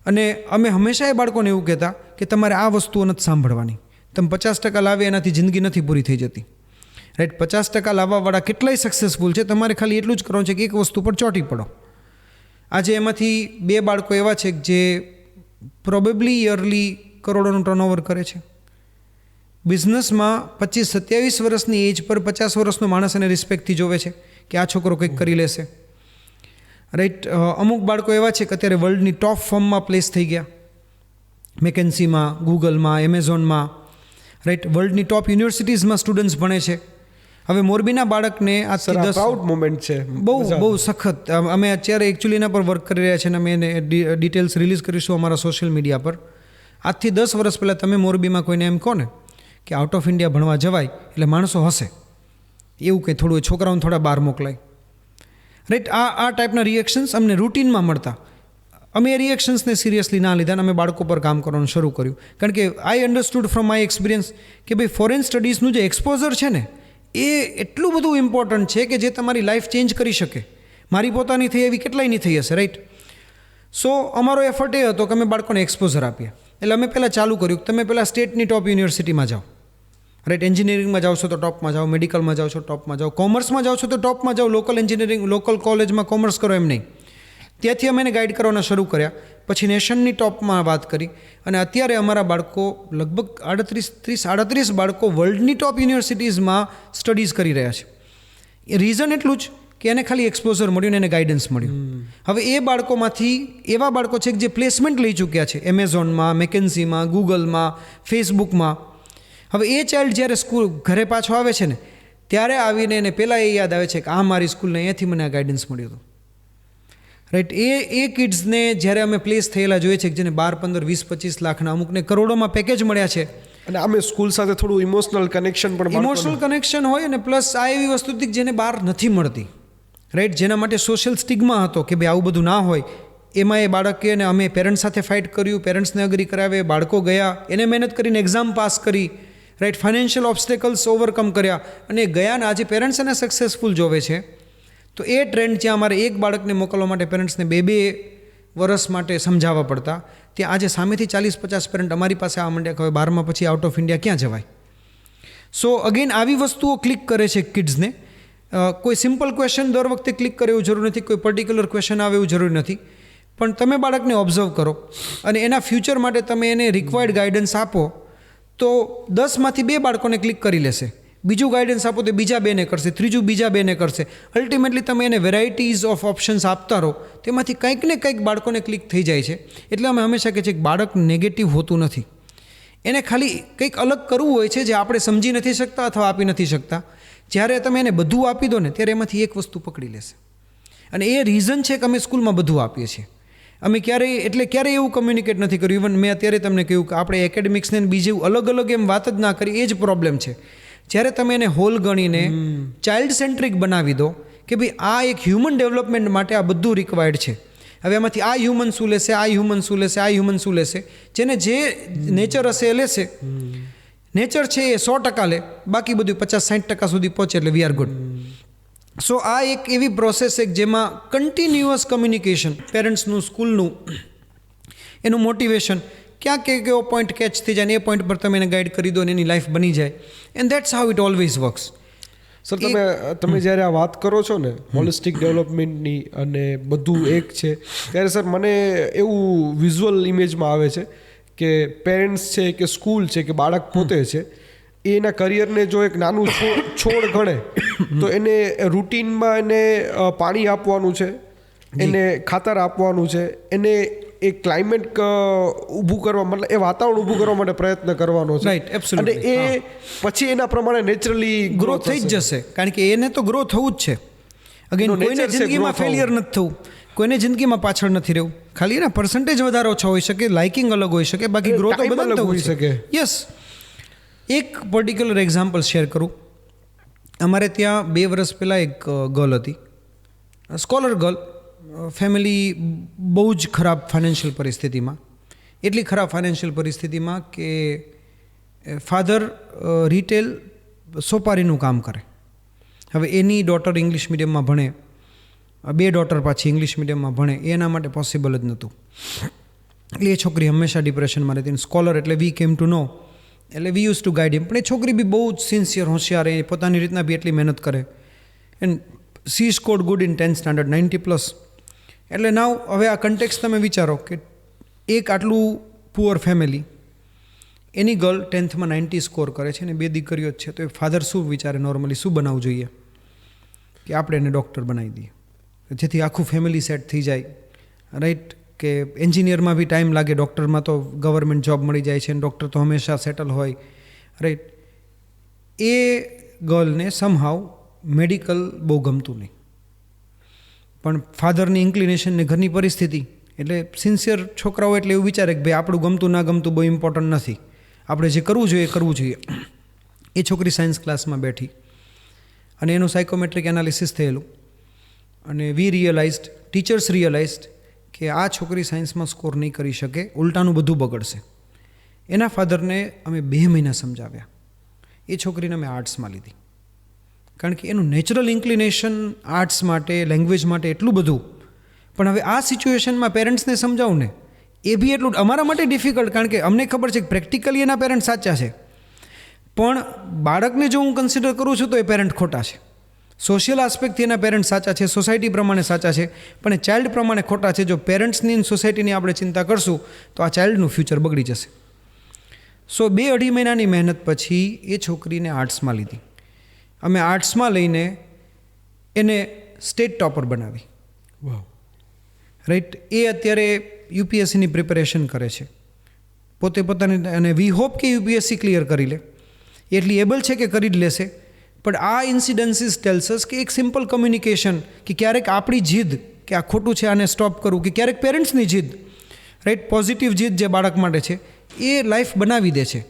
અને અમે હંમેશા એ બાળકોને એવું કહેતા કે તમારે આ વસ્તુઓ નથી સાંભળવાની, તમે 50% લાવે એનાથી જિંદગી નથી પૂરી થઈ જતી, રાઈટ. 50% લાવવાવાળા કેટલાય સક્સેસફુલ છે, તમારે ખાલી એટલું જ કરવાનું છે કે એક વસ્તુ પર ચોંટી પડો. આજે એમાંથી 2 બાળકો એવા છે જે પ્રોબેબલી યરલી કરોડોનું ટર્નઓવર કરે છે. બિઝનેસમાં 25-27 વર્ષની એજ પર 50 વર્ષનો માણસ એને રિસ્પેક્ટથી જોવે છે કે આ છોકરો કંઈક કરી લેશે, રાઈટ. અમુક બાળકો એવા છે કે અત્યારે વર્લ્ડની ટોપ ફર્મમાં પ્લેસ થઈ ગયા, મેકેન્સીમાં, ગૂગલમાં, એમેઝોનમાં, રાઈટ. વર્લ્ડની ટોપ યુનિવર્સિટીઝમાં સ્ટુડન્ટ્સ ભણે છે. હવે મોરબીના બાળકને આજથી 10
પ્રાઉડ મોમેન્ટ છે,
બહુ સખત. અમે અત્યારે એકચ્યુઅલી એના પર વર્ક કરી રહ્યા છીએ અને અમે એને ડિટેલ્સ રિલીઝ કરીશું અમારા સોશિયલ મીડિયા પર. આજથી 10 વર્ષ પહેલાં તમે મોરબીમાં કોઈને એમ કહો ને કે આઉટ ઓફ ઇન્ડિયા ભણવા જવાય એટલે માણસો હશે, એવું કંઈ થોડું છોકરાઓને થોડા બહાર મોકલાય, રાઈટ. આ ટાઈપના રિએક્શન્સ અમને રૂટીનમાં મળતા. અમે એ રિએક્શન્સને સિરિયસલી ના લીધા અને અમે બાળકો પર કામ કરવાનું શરૂ કર્યું કારણ કે આઈ અન્ડરસ્ટુડ ફ્રોમ માય એક્સપિરિયન્સ કે ભાઈ ફોરેન સ્ટડીઝનું જે એક્સપોઝર છે ને એ એટલું બધું ઇમ્પોર્ટન્ટ છે કે જે તમારી લાઈફ ચેન્જ કરી શકે. મારી પોતાની થઈ એવી કેટલાયની થઈ હશે, રાઈટ? સો અમારો એફર્ટ એ હતો કે અમે બાળકોને એક્સપોઝર આપીએ. એટલે અમે પહેલાં ચાલુ કર્યું કે તમે પહેલાં સ્ટેટની ટોપ યુનિવર્સિટીમાં જાઓ, રાઈટ? એન્જિનિયરિંગમાં જાઓ છો તો ટોપમાં જાઓ, મેડિકલમાં જાઓ છો ટોપમાં જાઓ, કોમર્સમાં જાઓ છો તો ટોપમાં જાઓ. લોકલ એન્જિનિયરિંગ, લોકલ કોલેજમાં કોમર્સ કરો એમ નહીં. ત્યાંથી અમે એને ગાઈડ કરવાના શરૂ કર્યા. પછી નેશનની ટોપમાં વાત કરી અને અત્યારે અમારા બાળકો લગભગ 38 બાળકો વર્લ્ડની ટોપ યુનિવર્સિટીઝમાં સ્ટડીઝ કરી રહ્યા છે. એ રીઝન એટલું જ કે એને ખાલી એક્સપોઝર મળ્યું ને એને ગાઈડન્સ મળ્યું. હવે એ બાળકોમાંથી એવા બાળકો છે કે જે પ્લેસમેન્ટ લઈ ચૂક્યા છે એમેઝોનમાં, મેકેન્સીમાં, ગૂગલમાં, ફેસબુકમાં. હવે એ ચાઇલ્ડ જ્યારે સ્કૂલ ઘરે પાછો આવે છે ને ત્યારે આવીને એને પહેલાં એ યાદ આવે છે કે આ મારી સ્કૂલને અહીંયાથી મને આ ગાઈડન્સ મળ્યું હતું, રાઈટ? એ કિડ્સને જ્યારે અમે પ્લેસ થયેલા જોઈએ છે કે જેને 12, 15, 20, 25 લાખના અમુકને કરોડોમાં પેકેજ મળ્યા છે.
અને અમે સ્કૂલ સાથે થોડું ઇમોશનલ કનેક્શન પણ
ઇમોશનલ કનેક્શન હોય અને પ્લસ આ એવી વસ્તુ હતી જેને બહાર નથી મળતી, રાઈટ? જેના માટે સોશિયલ સ્ટિગ્મા હતો કે ભાઈ આવું બધું ના હોય. એમાં એ બાળકે અને અમે પેરેન્ટ્સ સાથે ફાઇટ કર્યું, પેરેન્ટ્સને અગ્રી કરાવે, બાળકો ગયા, એને મહેનત કરીને એક્ઝામ પાસ કરી, રાઈટ? ફાઇનાન્શિયલ ઓબ્સ્ટેકલ્સ ઓવરકમ કર્યા અને ગયા ને આજે પેરેન્ટ્સ એને સક્સેસફુલ જોવે છે. તો એ ટ્રેન્ડ જ્યાં અમારે એક બાળકને મોકલવા માટે પેરેન્ટ્સને 2 વર્ષ માટે સમજાવવા પડતા, ત્યાં આજે સામેથી 40-50 પેરેન્ટ અમારી પાસે આવવા માંડ્યા કે હવે 12મા પછી આઉટ ઓફ ઇન્ડિયા ક્યાં જવાય. સો અગેન આવી વસ્તુઓ ક્લિક કરે છે કિડ્સને. કોઈ સિમ્પલ ક્વેશ્ચન દર વખતે ક્લિક કરે એવું જરૂર નથી, કોઈ પર્ટિક્યુલર ક્વેશ્ચન આવે એવું જરૂરી નથી. પણ તમે બાળકને ઓબ્ઝર્વ કરો અને એના ફ્યુચર માટે તમે એને રિક્વાયર્ડ ગાઈડન્સ આપો તો 10માંથી 2 બાળકોને ક્લિક કરી લેશે. બીજું ગાઈડન્સ આપો તો બીજા 2ને કરશે, ત્રીજું બીજા 2ને કરશે. અલ્ટિમેટલી તમે એને વેરાયટીઝ ઓફ ઓપ્શન્સ આપતા રહો, તેમાંથી કંઈક ને કંઈક બાળકોને ક્લિક થઈ જાય છે. એટલે અમે હંમેશા કહીએ છીએ કે બાળક નેગેટિવ હોતું નથી, એને ખાલી કંઈક અલગ કરવું હોય છે જે આપણે સમજી નથી શકતા અથવા આપી નથી શકતા. જ્યારે તમે એને બધું આપી દો ને ત્યારે એમાંથી એક વસ્તુ પકડી લેશે. અને એ રીઝન છે કે અમે સ્કૂલમાં બધું આપીએ છીએ. અમે ક્યારેય એવું કમ્યુનિકેટ નથી કર્યું. ઇવન મેં અત્યારે તમને કહ્યું કે આપણે એકેડેમિક્સને બીજું અલગ એમ વાત જ ના કરી. એ જ પ્રોબ્લેમ છે. જ્યારે તમે એને હોલ ગણીને ચાઇલ્ડ સેન્ટ્રિક બનાવી દો કે ભાઈ આ એક હ્યુમન ડેવલપમેન્ટ માટે આ બધું રિક્વાયર્ડ છે. હવે એમાંથી આ હ્યુમન શું લેશે, આ હ્યુમન શું લેશે, આ હ્યુમન શું લેશે, જેને જે નેચર હશે એ લેશે. નેચર છે એ 100% લે, બાકી બધું 50-60% સુધી પહોંચે એટલે વી આર ગુડ. સો આ એક એવી પ્રોસેસ છે જેમાં કન્ટિન્યુઅસ કમ્યુનિકેશન, પેરેન્ટ્સનું, સ્કૂલનું, એનું મોટિવેશન, ક્યાં કેવો પોઈન્ટ કેચ થઈ જાય ને એ પોઈન્ટ પર તમે એને ગાઈડ કરી દો અને એની લાઈફ બની જાય. And that's how it always works.
Sir તમે જ્યારે આ વાત કરો છો ને હોલિસ્ટિક ડેવલપમેન્ટની અને બધું એક છે, ત્યારે સર મને એવું વિઝ્યુઅલ ઇમેજમાં આવે છે કે પેરેન્ટ્સ છે કે સ્કૂલ છે કે બાળક પોતે છે, એના કરિયરને જો એક નાનું છોડ ગણે તો એને રૂટીનમાં એને પાણી આપવાનું છે, એને ખાતર આપવાનું છે, એને એ ક્લાઇમેટ ઊભું કરવા, મતલબ એ વાતાવરણ ઊભું કરવા માટે પ્રયત્ન કરવાનો છે.
Right, absolutely.
અને એ પછી એના પ્રમાણે નેચરલી
ગ્રોથ થઈ જ જશે, કારણ કે એને તો ગ્રો થવું જ છે. અગેન કોઈને જિંદગીમાં ફેલિયર નથી થવું, કોઈને જિંદગીમાં પાછળ નથી રહેવું. ખાલી એના પર્સન્ટેજ વધારે ઓછા હોઈ શકે, લાઇકિંગ અલગ હોઈ શકે, બાકી ગ્રો તો બધા થવું હોઈ શકે. યસ. એક પર્ટિક્યુલર એક્ઝામ્પલ શેર કરું. અમારે ત્યાં 2 વર્ષ પહેલાં એક ગર્લ હતી, સ્કોલર ગર્લ, ફેમિલી બહુ જ ખરાબ ફાઇનાન્શિયલ પરિસ્થિતિમાં. એટલી ખરાબ ફાઇનાન્શિયલ પરિસ્થિતિમાં કે ફાધર રિટેલ સોપારીનું કામ કરે. હવે એની ડોટર ઇંગ્લિશ મીડિયમમાં ભણે, 2 ડોટર પાછી ઇંગ્લિશ મીડિયમમાં ભણે, એના માટે પોસિબલ જ નહોતું. એટલે એ છોકરી હંમેશા ડિપ્રેશનમાં રહેતી. સ્કોલર એટલે વી કેમ ટુ નો, એટલે વી યુઝ ટુ ગાઈડ હિમ. પણ એ છોકરી બી બહુ જ સિન્સિયર, હોશિયાર, એ પોતાની રીતના બી એટલી મહેનત કરે. And C scored good in 10th standard, 90+. એટલે નાવ હવે આ કન્ટેક્સ તમે વિચારો કે એક આટલું પુઅર ફેમિલી, એની ગર્લ 10thમાં 90 સ્કોર કરે છે અને 2 દીકરીઓ જ છે. તો એ ફાધર શું વિચારે, નોર્મલી શું બનાવવું જોઈએ કે આપણે એને ડૉક્ટર બનાવી દઈએ જેથી આખું ફેમિલી સેટ થઈ જાય, રાઈટ? કે એન્જિનિયરમાં બી ટાઈમ લાગે, ડૉક્ટરમાં તો ગવર્મેન્ટ જોબ મળી જાય છે અને ડૉક્ટર તો હંમેશા સેટલ હોય, રાઈટ? એ ગર્લને સમહાવ મેડિકલ બહુ ગમતું નહીં, પણ ફાધરની ઇન્ક્લિનેશન ને ઘરની પરિસ્થિતિ, એટલે સિન્સિયર છોકરાઓ એટલે એવું વિચારે કે ભાઈ આપણું ગમતું ના ગમતું બહુ ઇમ્પોર્ટન્ટ નથી, આપણે જે કરવું જોઈએ એ કરવું જોઈએ. એ છોકરી સાયન્સ ક્લાસમાં બેઠી અને એનું સાયકોમેટ્રિક એનાલિસિસ થયેલું અને ટીચર્સ રિયલાઇઝડ કે આ છોકરી સાયન્સમાં સ્કોર નહીં કરી શકે, ઉલટાનું બધું બગડશે. એના ફાધરને અમે 2 મહિના સમજાવ્યા. એ છોકરીને અમે આર્ટ્સમાં લીધી કારણ કે એનું નેચરલ ઇન્ક્લિનેશન આર્ટ્સ માટે, લેંગ્વેજ માટે એટલું બધું, પણ હવે આ સિચ્યુએશનમાં પેરેન્ટ્સને સમજાવું ને એ બી એટલું અમારા માટે ડિફિકલ્ટ, કારણ કે અમને ખબર છે કે પ્રેક્ટિકલી એના પેરેન્ટ્સ સાચા છે, પણ બાળકને જો હું કન્સિડર કરું છું તો એ પેરેન્ટ ખોટા છે. સોશિયલ આસ્પેક્ટથી એના પેરેન્ટ્સ સાચા છે, સોસાયટી પ્રમાણે સાચા છે, પણ એ ચાઇલ્ડ પ્રમાણે ખોટા છે. જો પેરેન્ટ્સની સોસાયટીની આપણે ચિંતા કરશું તો આ ચાઇલ્ડનું ફ્યુચર બગડી જશે. સો 2-2.5 મહિનાની મહેનત પછી એ છોકરીને આર્ટ્સમાં લીધી. અમે આર્ટ્સમાં લઈને એને સ્ટેટ ટોપર બનાવી. રાઈટ. એ અત્યારે યુપીએસસીની પ્રિપેરેશન કરે છે પોતે પોતાની, અને વી હોપ કે યુપીએસસી ક્લિયર કરી લે, એટલી એબલ છે કે કરી જ લેશે. પણ આ ઇન્સિડન્સીસ ટેલ્સ કે એક સિમ્પલ કમ્યુનિકેશન, કે ક્યારેક આપણી જીદ કે આ ખોટું છે આને સ્ટોપ કરવું, કે ક્યારેક પેરેન્ટ્સની જીદ, રાઈટ, પોઝિટિવ જીદ જે બાળક માટે છે એ લાઈફ બનાવી દે છે.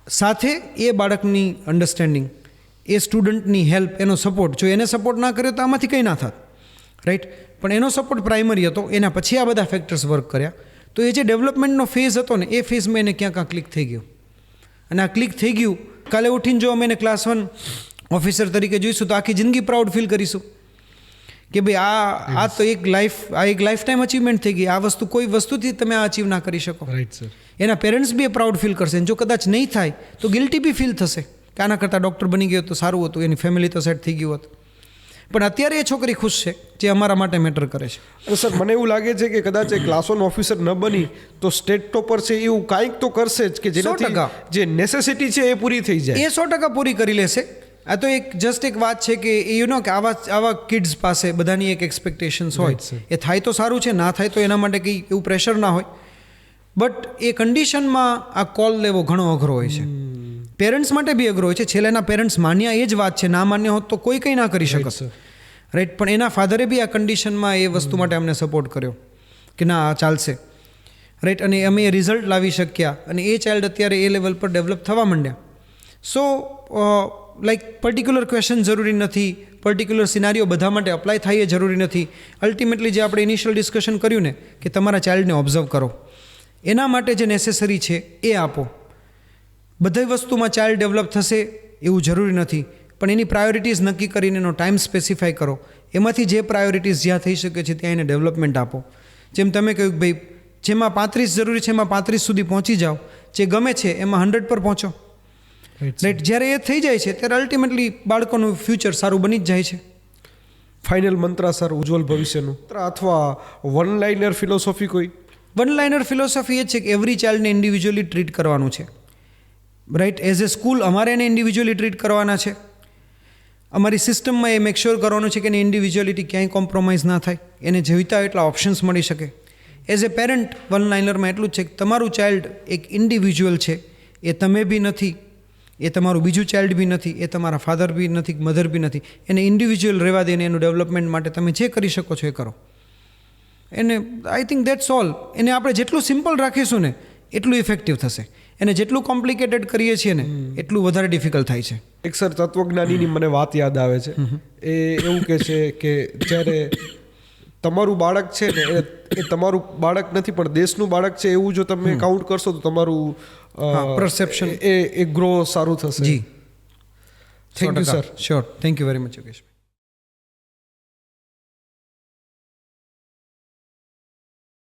સાથે એ બાળકની અન્ડરસ્ટેન્ડિંગ, એ સ્ટુડન્ટની હેલ્પ, એનો સપોર્ટ, જો એને સપોર્ટ ના કર્યો તો આમાંથી કંઈ ના થાત, રાઈટ. પણ એનો સપોર્ટ પ્રાઇમરી હતો, એના પછી આ બધા ફેક્ટર્સ વર્ક કર્યા. તો એ જે ડેવલપમેન્ટનો ફેઝ હતો ને એ ફેઝમાં એને ક્યાં ક્લિક થઈ ગયું. અને આ ક્લિક થઈ ગયું, કાલે ઉઠીને જો અમે એને ક્લાસ 1 ઓફિસર તરીકે જોઈશું તો આખી જિંદગી પ્રાઉડ ફીલ કરીશું કે ભાઈ આ તો એક લાઈફ ટાઈમ અચીવમેન્ટ થઈ ગઈ. આ વસ્તુ કોઈ વસ્તુથી તમે આ અચીવ ના કરી શકો.
Right sir.
એના પેરેન્ટ્સ બી એ પ્રાઉડ ફીલ કરશે. જો કદાચ નહીં થાય તો ગિલ્ટી બી ફીલ થશે કે આના કરતાં ડૉક્ટર બની ગયો તો સારું હતું, એની ફેમિલી તો સેટ થઈ ગયું હતું. પણ અત્યારે એ છોકરી ખુશ છે, જે અમારા માટે મેટર કરે છે.
અને સર મને એવું લાગે છે કે કદાચ એ ક્લાસ 1 ઓફિસર ન બની તો સ્ટેટ ટોપર છે એવું કાંઈક તો કરશે જ કે જેનાથી જે નેસેસિટી છે એ પૂરી થઈ જાય.
એ 100% પૂરી કરી લેશે. આ તો એક જસ્ટ એક વાત છે કે કે આવા કિડ્સ પાસે બધાની એક એક્સપેક્ટેશન્સ હોય. એ થાય તો સારું છે, ના થાય તો એના માટે કંઈ એવું પ્રેશર ના હોય. બટ એ કન્ડિશનમાં આ કોલ લેવો ઘણો અઘરો હોય છે. પેરેન્ટ્સ માટે બી અઘરો હોય છે. છેલ્લેના પેરેન્ટ્સ માન્યા એ જ વાત છે, ના માન્ય હોત તો કોઈ કંઈ ના કરી શકત, રાઈટ. પણ એના ફાધરે બી આ કન્ડિશનમાં એ વસ્તુ માટે અમને સપોર્ટ કર્યો કે ના આ ચાલશે, રાઈટ. અને અમે એ રિઝલ્ટ લાવી શક્યા, અને એ ચાઇલ્ડ અત્યારે એ લેવલ પર ડેવલપ થવા માંડ્યા. સો લાઈક પર્ટિક્યુલર ક્વેશ્ચન જરૂરી નથી, પર્ટિક્યુલર સિનારીઓ બધા માટે અપ્લાય થાય એ જરૂરી નથી. અલ્ટિમેટલી જે આપણે ઇનિશિયલ ડિસ્કશન કર્યું ને કે તમારા ચાઇલ્ડને ઓબ્ઝર્વ કરો, એના માટે જે નેસેસરી છે એ આપો. બધી વસ્તુમાં ચાઇલ્ડ ડેવલપ થશે એવું જરૂરી નથી, પણ એની પ્રાયોરિટીઝ નક્કી કરીને એનો ટાઈમ સ્પેસિફાઈ કરો. એમાંથી જે પ્રાયોરિટીઝ જ્યાં થઈ શકે છે ત્યાં એને ડેવલપમેન્ટ આપો. જેમ તમે કહ્યું કે ભાઈ જેમાં 35 જરૂરી છે એમાં 35 સુધી પહોંચી જાઓ, જે ગમે છે એમાં 100 પર પહોંચો, રાઈટ. જ્યારે એ થઈ જાય છે ત્યારે અલ્ટિમેટલી બાળકોનું ફ્યુચર સારું બની જ જાય છે.
ફાઇનલ મંત્ર સર ઉજ્જવલ ભવિષ્યનું, અથવા વન લાઇનર ફિલોસોફી કોઈ?
વન લાઇનર ફિલોસોફી એ છે કે એવરી ચાઇલ્ડને ઇન્ડિવિજ્યુઅલી ટ્રીટ કરવાનું છે, રાઈટ. એઝ એ સ્કૂલ અમારે એને ઇન્ડિવિજ્યુઅલી ટ્રીટ કરવાના છે. અમારી સિસ્ટમમાં એ મેક શ્યોર કરવાનું છે કે એની ઇન્ડિવિજ્યુઅલિટી ક્યાંય કોમ્પ્રોમાઇઝ ના થાય, એને જોઈતા એટલા ઓપ્શન્સ મળી શકે. એઝ એ પેરેન્ટ વન લાઇનરમાં એટલું જ છે કે તમારું ચાઇલ્ડ એક ઇન્ડિવિજ્યુઅલ છે. એ તમે બી નથી, એ તમારું બીજું ચાઇલ્ડ બી નથી, એ તમારા ફાધર બી નથી, મધર બી નથી. એને ઇન્ડિવિજ્યુઅલ રહેવા દઈને એનું ડેવલપમેન્ટ માટે તમે જે કરી શકો છો એ કરો. એને આઈ થિંક દેટ્સ ઓલ. એને આપણે જેટલું સિમ્પલ રાખીશું ને એટલું ઇફેક્ટિવ થશે. એને જેટલું કોમ્પ્લિકેટેડ કરીએ છીએ ને એટલું વધારે ડિફિકલ્ટ થાય છે.
એક સર તત્વજ્ઞાનીની મને વાત યાદ આવે છે. એ એવું કહે છે કે જ્યારે તમારું બાળક છે ને એ તમારું બાળક નથી પણ દેશનું બાળક છે એવું જો તમે કાઉન્ટ કરશો તો તમારું
પરસેપ્શન
એ ગ્રો સારું થશે.
જી,
thank you sir.
Sure. Thank you very much Yogesh.